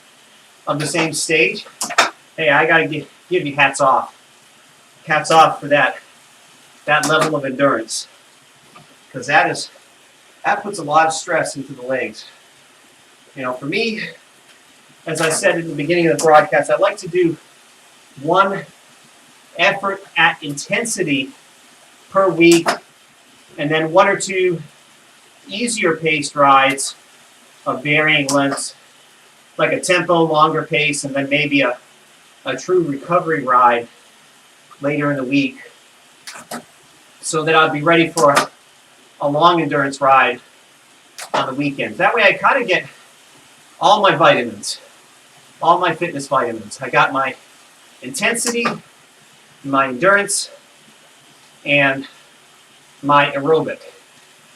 of the same stage, hey, I gotta give you hats off. Hats off for that level of endurance, because that puts a lot of stress into the legs. You know, for me, as I said at the beginning of the broadcast, I like to do one effort at intensity per week, and then 1 or 2 easier paced rides of varying lengths, like a tempo, longer pace, and then maybe a true recovery ride later in the week, so that I'd be ready for a long endurance ride on the weekends. That way I kind of get all my vitamins, all my fitness vitamins. I got my intensity, my endurance, and my aerobic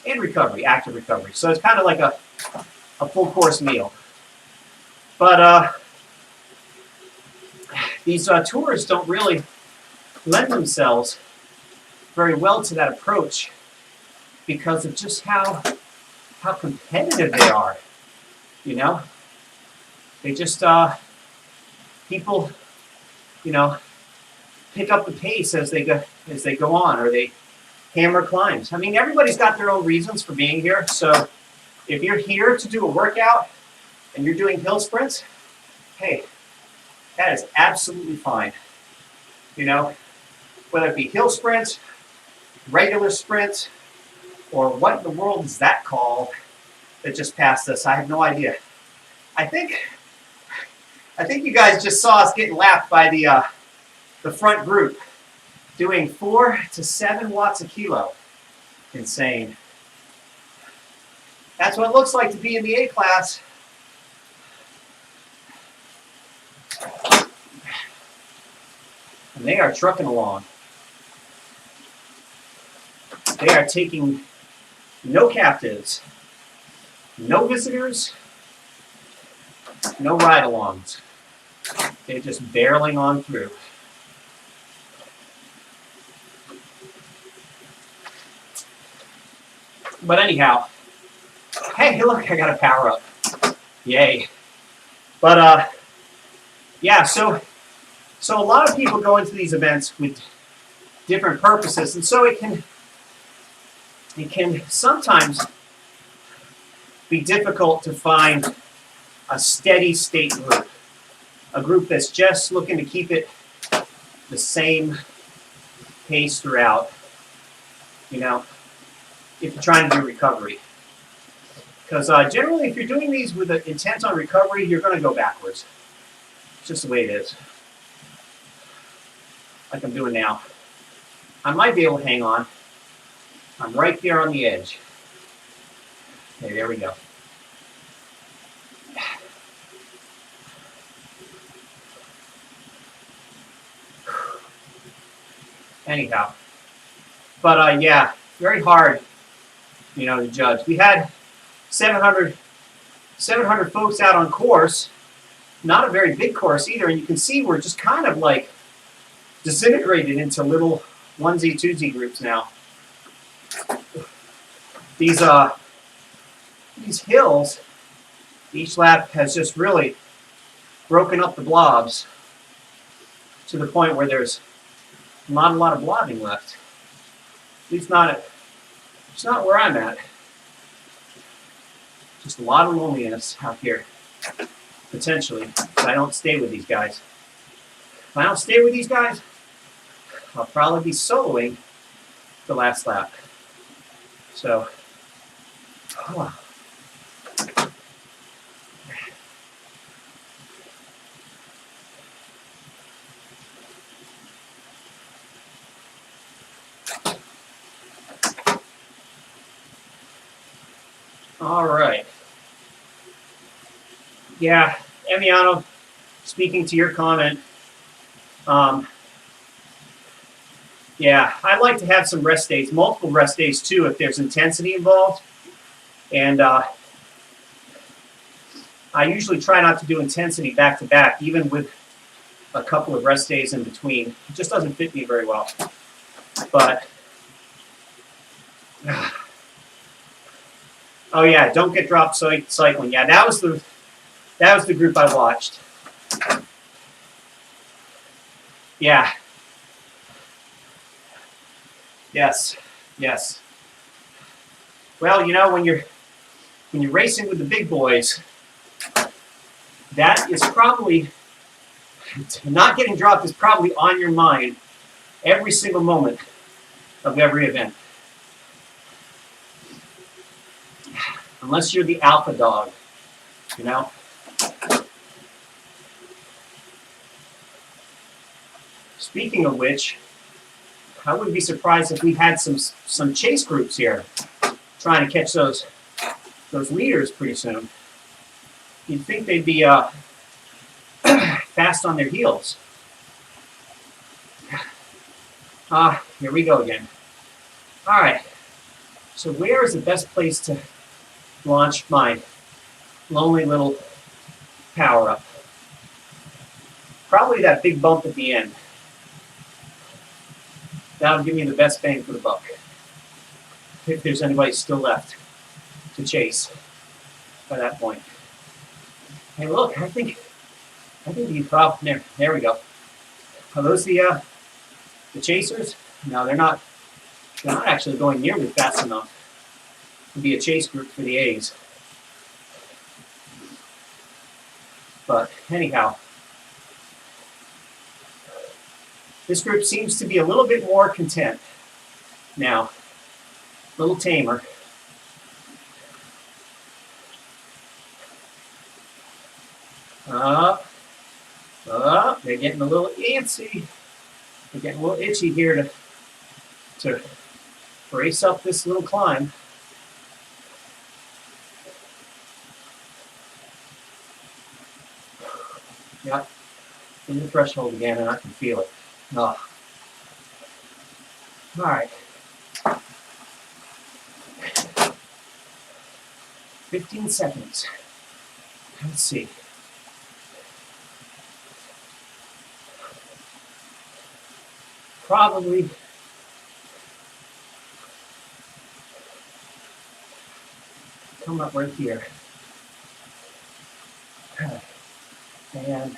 and recovery, active recovery. So it's kind of like a full course meal. But these tours don't really lend themselves very well to that approach because of just how competitive they are. You know, they just people, you know, pick up the pace as they go on, or they hammer climbs. I mean, everybody's got their own reasons for being here. So if you're here to do a workout, and you're doing hill sprints, hey, that is absolutely fine. You know, whether it be hill sprints, regular sprints, or what in the world is that called that just passed us? I have no idea. I think you guys just saw us getting lapped by the front group doing 4 to 7 watts a kilo. Insane. That's what it looks like to be in the A class. And they are trucking along. They are taking no captives, no visitors, no ride-alongs. They're just barreling on through. But anyhow, hey, look, I got a power up. Yay. But yeah, so a lot of people go into these events with different purposes, and so it can sometimes be difficult to find a steady state group, a group that's just looking to keep it the same pace throughout, you know, if you're trying to do recovery. Because generally, if you're doing these with an intent on recovery, you're going to go backwards. It's just the way it is. Like I'm doing now. I might be able to hang on. I'm right there on the edge. Okay, there we go. Anyhow. But yeah, very hard, you know, to judge. We had 700 folks out on course. Not a very big course either, and you can see we're just kind of like disintegrated into little onesie, twosie groups now. These hills, each lap has just really broken up the blobs to the point where there's not a lot of blobbing left. At least it's not where I'm at. Just a lot of loneliness out here, potentially, if I don't stay with these guys. If I don't stay with these guys, I'll probably be soloing the last lap. So, oh. All right. Yeah, Emiano, speaking to your comment, yeah, I like to have some rest days, multiple rest days too, if there's intensity involved. And I usually try not to do intensity back to back, even with a couple of rest days in between. It just doesn't fit me very well. But, oh yeah, don't get dropped cycling. Yeah, that was the group I watched. Yeah. Yes. Well, you know, when you're racing with the big boys, that is probably, not getting dropped is probably on your mind every single moment of every event. Unless you're the alpha dog, you know? Speaking of which, I wouldn't be surprised if we had some chase groups here trying to catch those leaders pretty soon. You'd think they'd be fast on their heels. Here we go again. All right. So where is the best place to launch my lonely little power up? Probably that big bump at the end. That'll give me the best bang for the buck. If there's anybody still left to chase by that point. Hey, look, I think you probably there we go. Are those the chasers? No, they're not actually going nearly fast enough to be a chase group for the A's. But anyhow, this group seems to be a little bit more content now, a little tamer. They're getting a little antsy. They're getting a little itchy here to brace up this little climb. Yep, in the threshold again, and I can feel it. Oh. All right. 15 seconds. Let's see. Probably come up right here. And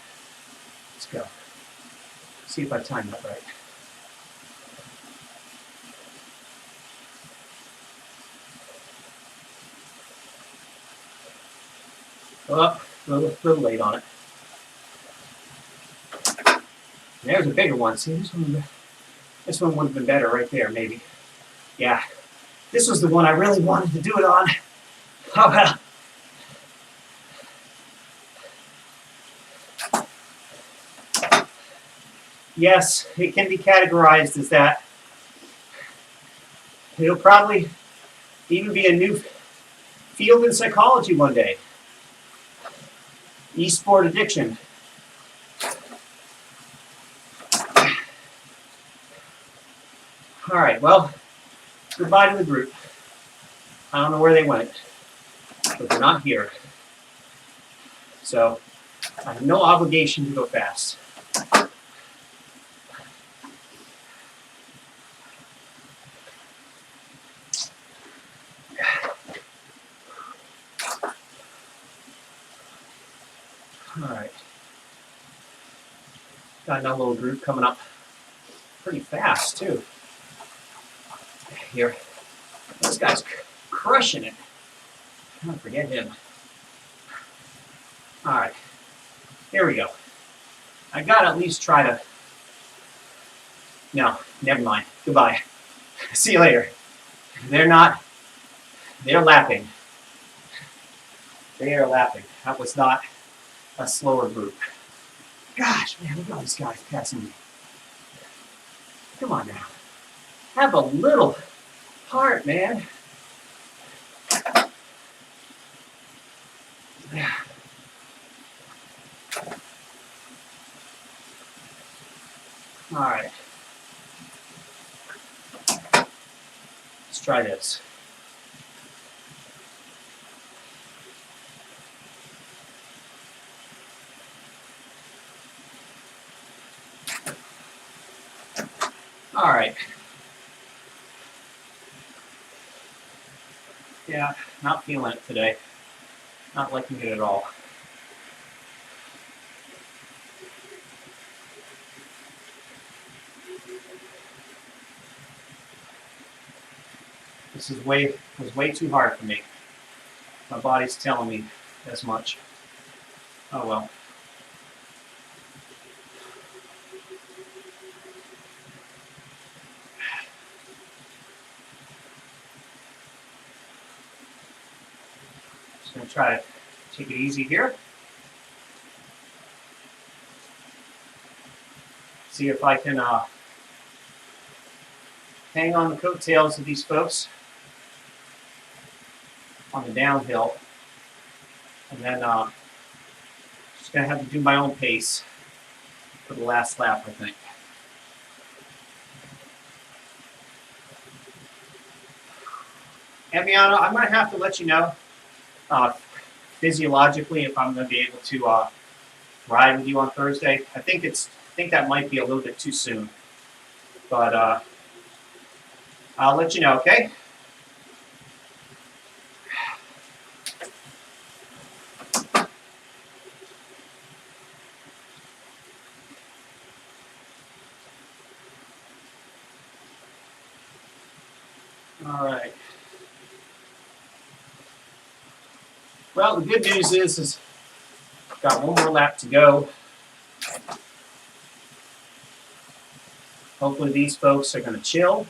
let's go. See if I time that right. Oh, a little late on it. There's a bigger one. See, this one would have been better right there, maybe. Yeah, this was the one I really wanted to do it on. Oh well. Yes, it can be categorized as that. It'll probably even be a new field in psychology one day. E-sport addiction. All right, well, goodbye to the group. I don't know where they went, but they're not here. So I have no obligation to go fast. All right. Got another little group coming up pretty fast, too. Here. This guy's crushing it. Don't forget him. All right. Here we go. I got to at least try to... No, never mind. Goodbye. See you later. They're not... They're lapping. They are lapping. That was not a slower group. Gosh, man, look at all these guys passing me. Come on now. Have a little heart, man. All right. Let's try this. All right. Yeah, not feeling it today. Not liking it at all. This was way too hard for me. My body's telling me as much. Oh well. Just gonna try to take it easy here. See if I can hang on the coattails of these folks on the downhill, and then just gonna have to do my own pace for the last lap, I think. Amiana, I'm gonna have to let you know physiologically if I'm gonna be able to ride with you on Thursday. I think that might be a little bit too soon, but I'll let you know, okay? All right. Well, the good news is Got one more lap to go. Hopefully these folks are going to chill.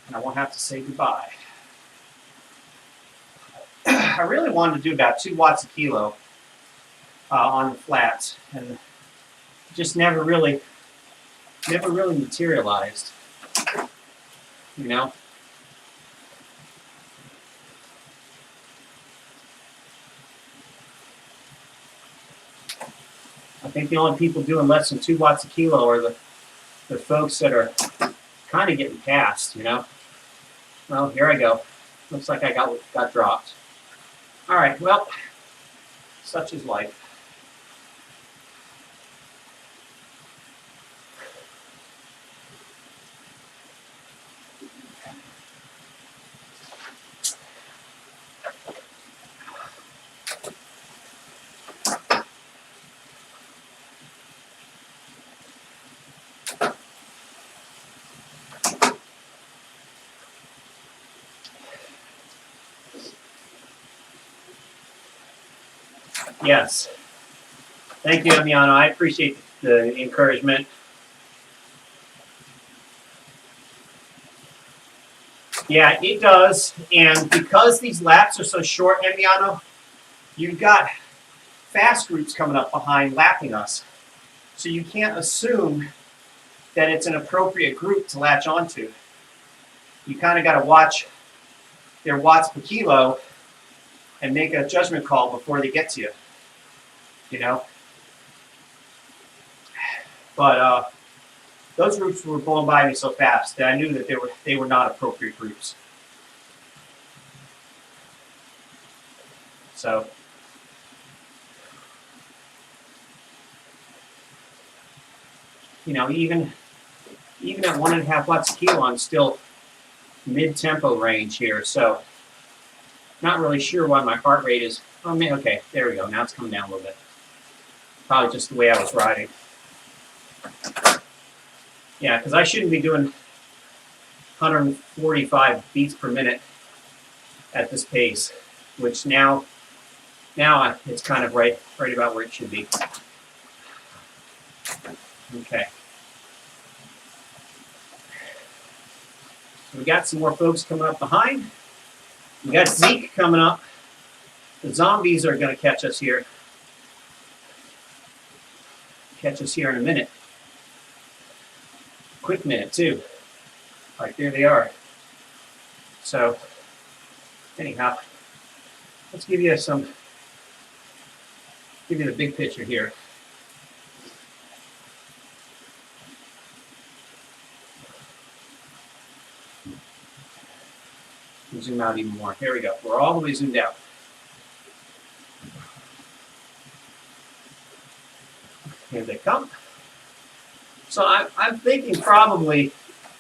And I won't have to say goodbye. I really wanted to do about 2 watts a kilo on the flats, and just never really materialized. You know? I think the only people doing less than 2 watts a kilo are the folks that are kind of getting past, you know? Well, here I go. Looks like I got dropped. All right, well, such is life. Yes. Thank you, Emiano. I appreciate the encouragement. Yeah, it does. And because these laps are so short, Emiano, you've got fast groups coming up behind lapping us. So you can't assume that it's an appropriate group to latch onto. You kind of got to watch their watts per kilo and make a judgment call before they get to you. You know? But those groups were blown by me so fast that I knew that they were not appropriate groups. So you know, even at 1.5 watts a kilo, I'm still mid-tempo range here. So not really sure why my heart rate is. Oh man, okay, there we go. Now it's coming down a little bit. Probably just the way I was riding. Yeah, because I shouldn't be doing 145 beats per minute at this pace, which now it's kind of right about where it should be. Okay. So we got some more folks coming up behind. We got Zeke coming up. The zombies are going to catch us here. Catch us here in a minute. Quick minute, too. All right, there they are. So, anyhow, let's give you the big picture here. Zoom out even more. Here we go. We're all the way zoomed out. Here they come. So I'm thinking probably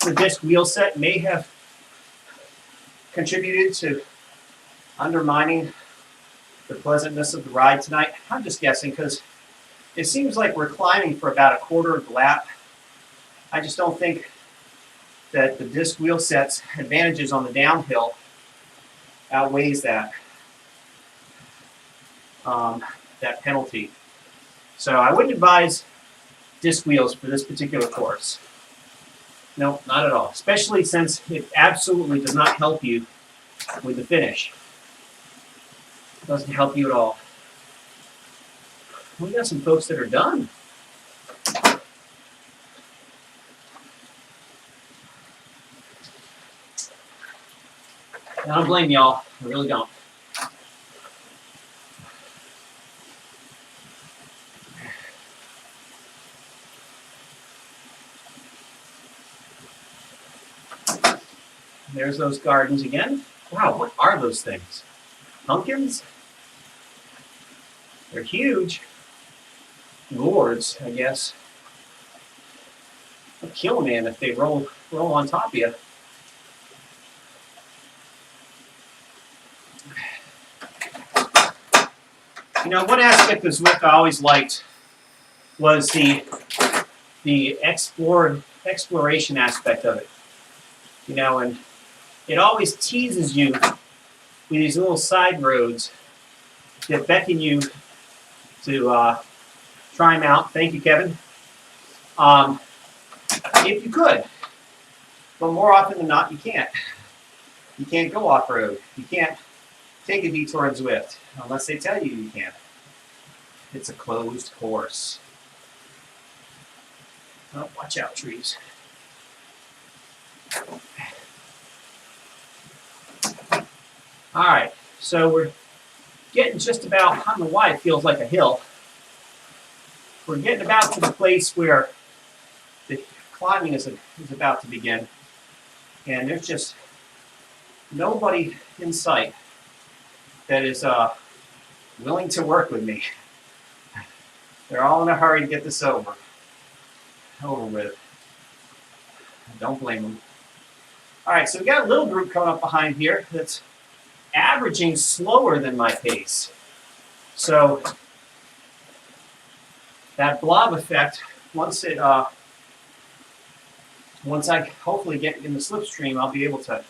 the disc wheel set may have contributed to undermining the pleasantness of the ride tonight. I'm just guessing because it seems like we're climbing for about a quarter of the lap. I just don't think that the disc wheel set's advantages on the downhill outweighs that penalty. So I wouldn't advise disc wheels for this particular course. No, not at all. Especially since it absolutely does not help you with the finish. It doesn't help you at all. We got some folks that are done. I don't blame y'all. I really don't. There's those gardens again. Wow, what are those things? Pumpkins? They're huge. Gourds, I guess. They'll kill a man if they roll on top of you. You know, one aspect of Zwift I always liked was the exploration aspect of it. You know, and it always teases you with these little side roads that beckon you to try them out. Thank you, Kevin. If you could, but more often than not, you can't. You can't go off-road. You can't take a detour in Zwift unless they tell you you can. It's a closed course. Oh, watch out, trees. All right, so we're getting just about, I don't know why it feels like a hill. We're getting about to the place where the climbing is about to begin. And there's just nobody in sight that is willing to work with me. They're all in a hurry to get this over with. Don't blame them. All right, so we got a little group coming up behind here that's averaging slower than my pace. So that blob effect, once I hopefully get in the slipstream, I'll be able to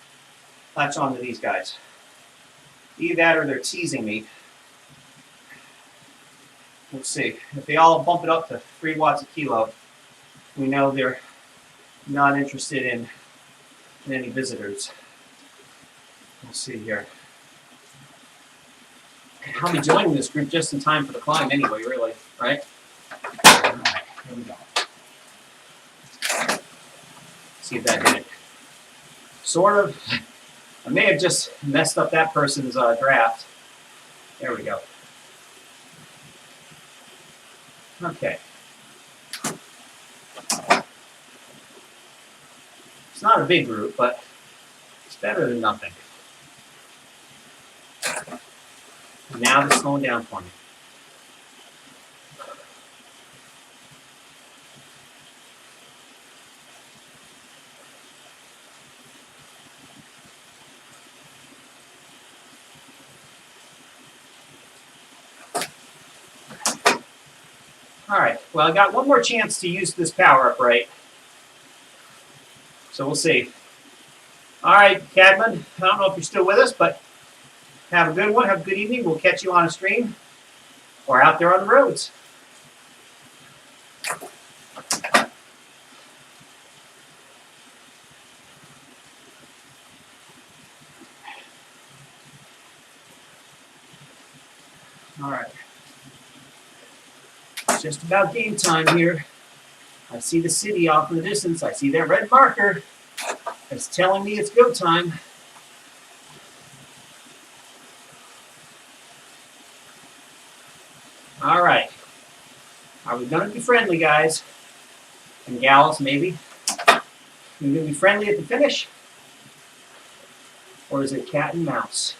latch on to these guys. Either that or they're teasing me. Let's see. If they all bump it up to 3 watts a kilo, we know they're not interested in any visitors. Let's see here. I'll be joining this group just in time for the climb anyway, really, right? All right, here we go. See if that did it. Sort of. I may have just messed up that person's draft. There we go. Okay. It's not a big group, but it's better than nothing. Now they're slowing down for me. All right, well, I got one more chance to use this power up, right? So we'll see. All right, Cadman, I don't know if you're still with us, but have a good one. Have a good evening. We'll catch you on a stream or out there on the roads. All right. It's just about game time here. I see the city off in the distance. I see that red marker. It's telling me it's go time. All right. Are we going to be friendly, guys? And gals, maybe? Are we going to be friendly at the finish? Or is it cat and mouse?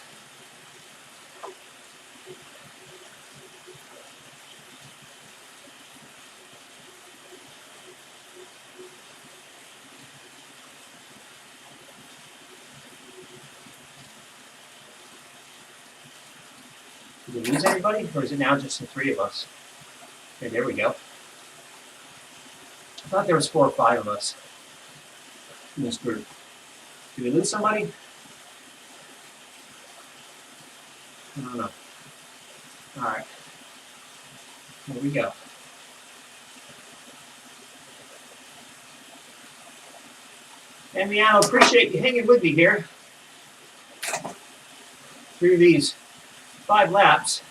Did we lose anybody, or is it now just the 3 of us? Okay, there we go. I thought there was 4 or 5 of us in this group. Did we lose somebody? I don't know. All right. Here we go. And Miano, appreciate you hanging with me here through these 5 laps.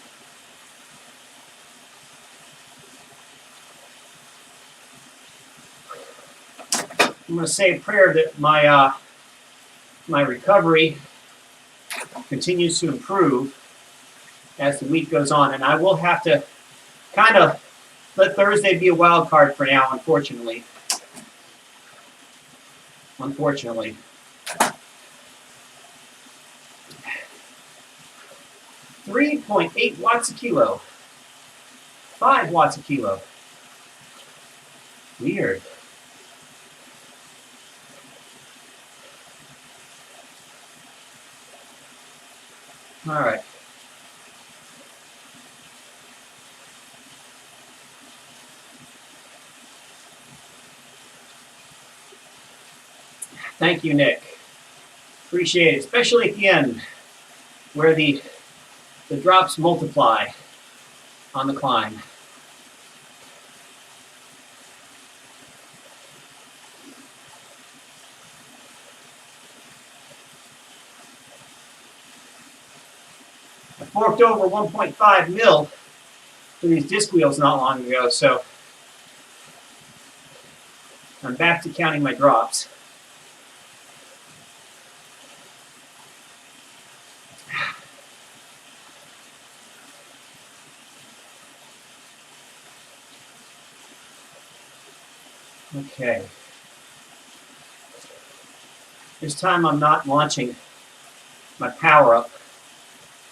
I'm going to say a prayer that my recovery continues to improve as the week goes on, and I will have to kind of let Thursday be a wild card for now, unfortunately. 3.8 watts a kilo. 5 watts a kilo. Weird. All right. Thank you, Nick. Appreciate it, especially at the end, where the the drops multiply on the climb. I forked over 1.5 mil for these disc wheels not long ago, so I'm back to counting my drops. Okay. This time I'm not launching my power up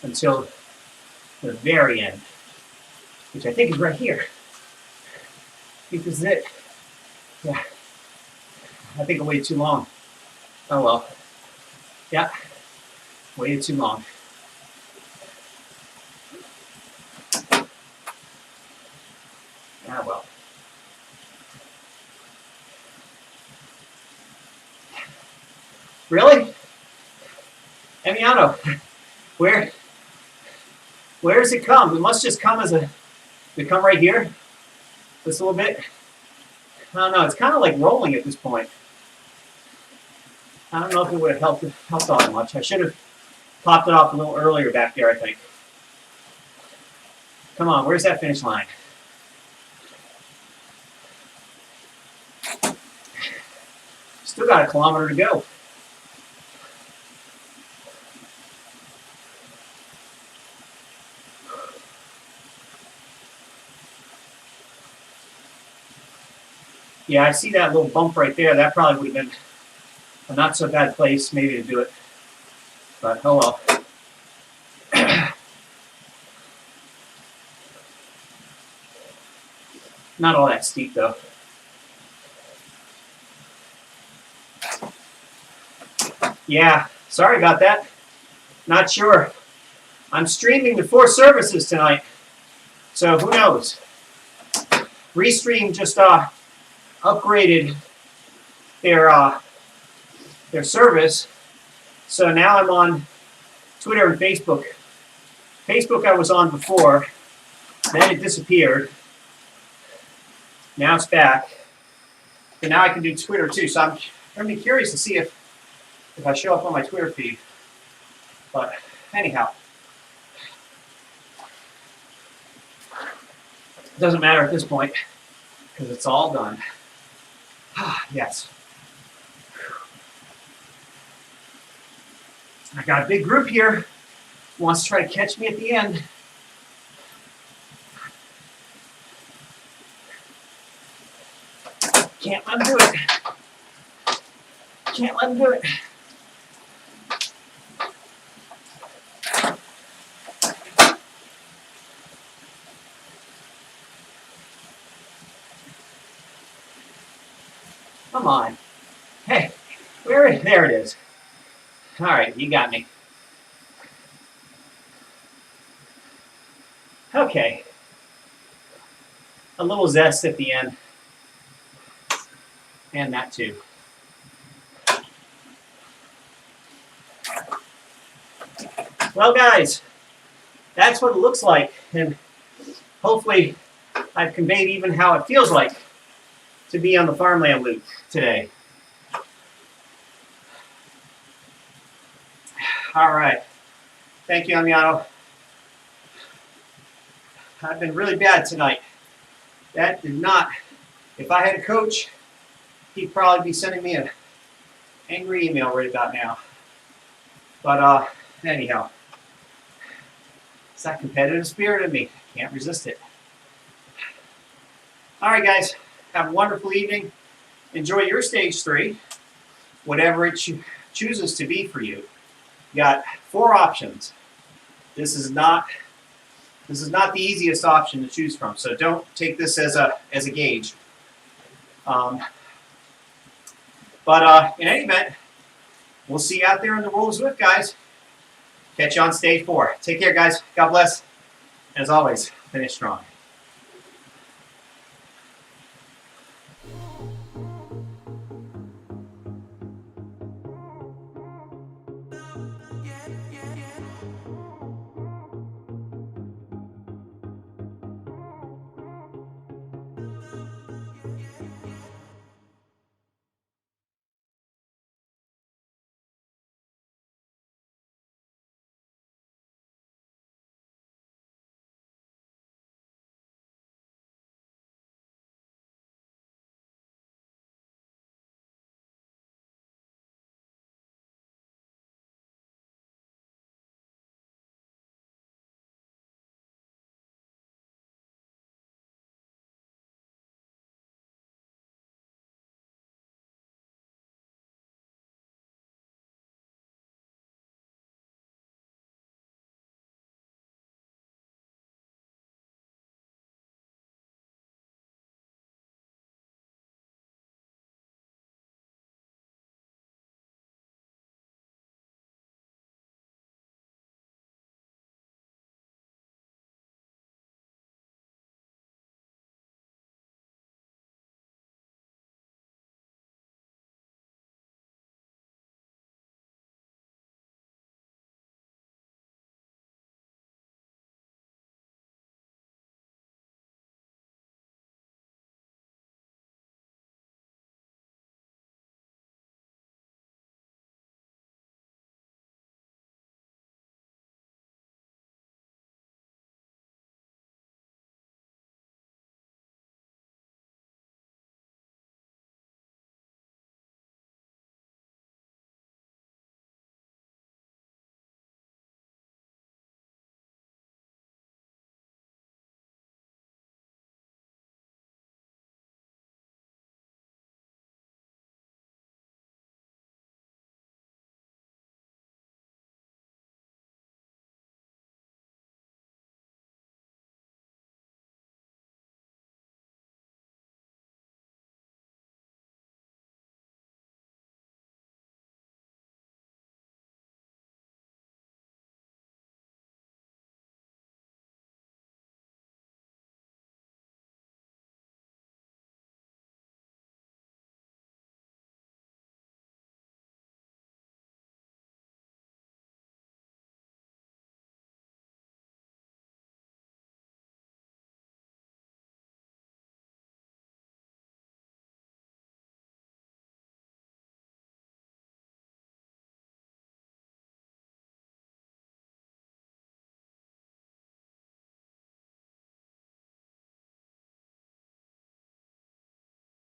until the very end, which I think is right here. I think this is it. Yeah. I think I waited too long. Oh well. Yeah. Waited too long. Ah well. Really? Emiliano, where does it come? It must just come as a, did it come right here? Just a little bit? I don't know, it's kind of like rolling at this point. I don't know if it would have helped all that much. I should have popped it off a little earlier back there, I think. Come on, where's that finish line? Still got a kilometer to go. Yeah, I see that little bump right there. That probably would have been a not so bad place maybe to do it. But oh well. Not all that steep though. Yeah, sorry about that. Not sure. I'm streaming the 4 services tonight. So who knows? Restream just upgraded their service. So now I'm on Twitter and Facebook. Facebook I was on before, then it disappeared. Now it's back. And now I can do Twitter too. So I'm going to be curious to see if I show up on my Twitter feed. But anyhow, it doesn't matter at this point because it's all done. Yes. I got a big group here who wants to try to catch me at the end. Can't let them do it. Can't let them do it. Come on. Hey, where is, there it is. All right, you got me. Okay. A little zest at the end. And that too. Well, guys, that's what it looks like. And hopefully I've conveyed even how it feels like to be on the farmland loop today. All right. Thank you, Amiano. I've been really bad tonight. That did not, if I had a coach, he'd probably be sending me an angry email right about now. But anyhow, it's that competitive spirit in me. Can't resist it. All right, guys. Have a wonderful evening. Enjoy your stage 3, whatever it chooses to be for you. You got 4 options. This is not the easiest option to choose from, so don't take this as a gauge. But in any event, we'll see you out there in the world of Zwift, guys. Catch you on stage 4. Take care, guys. God bless. As always, finish strong.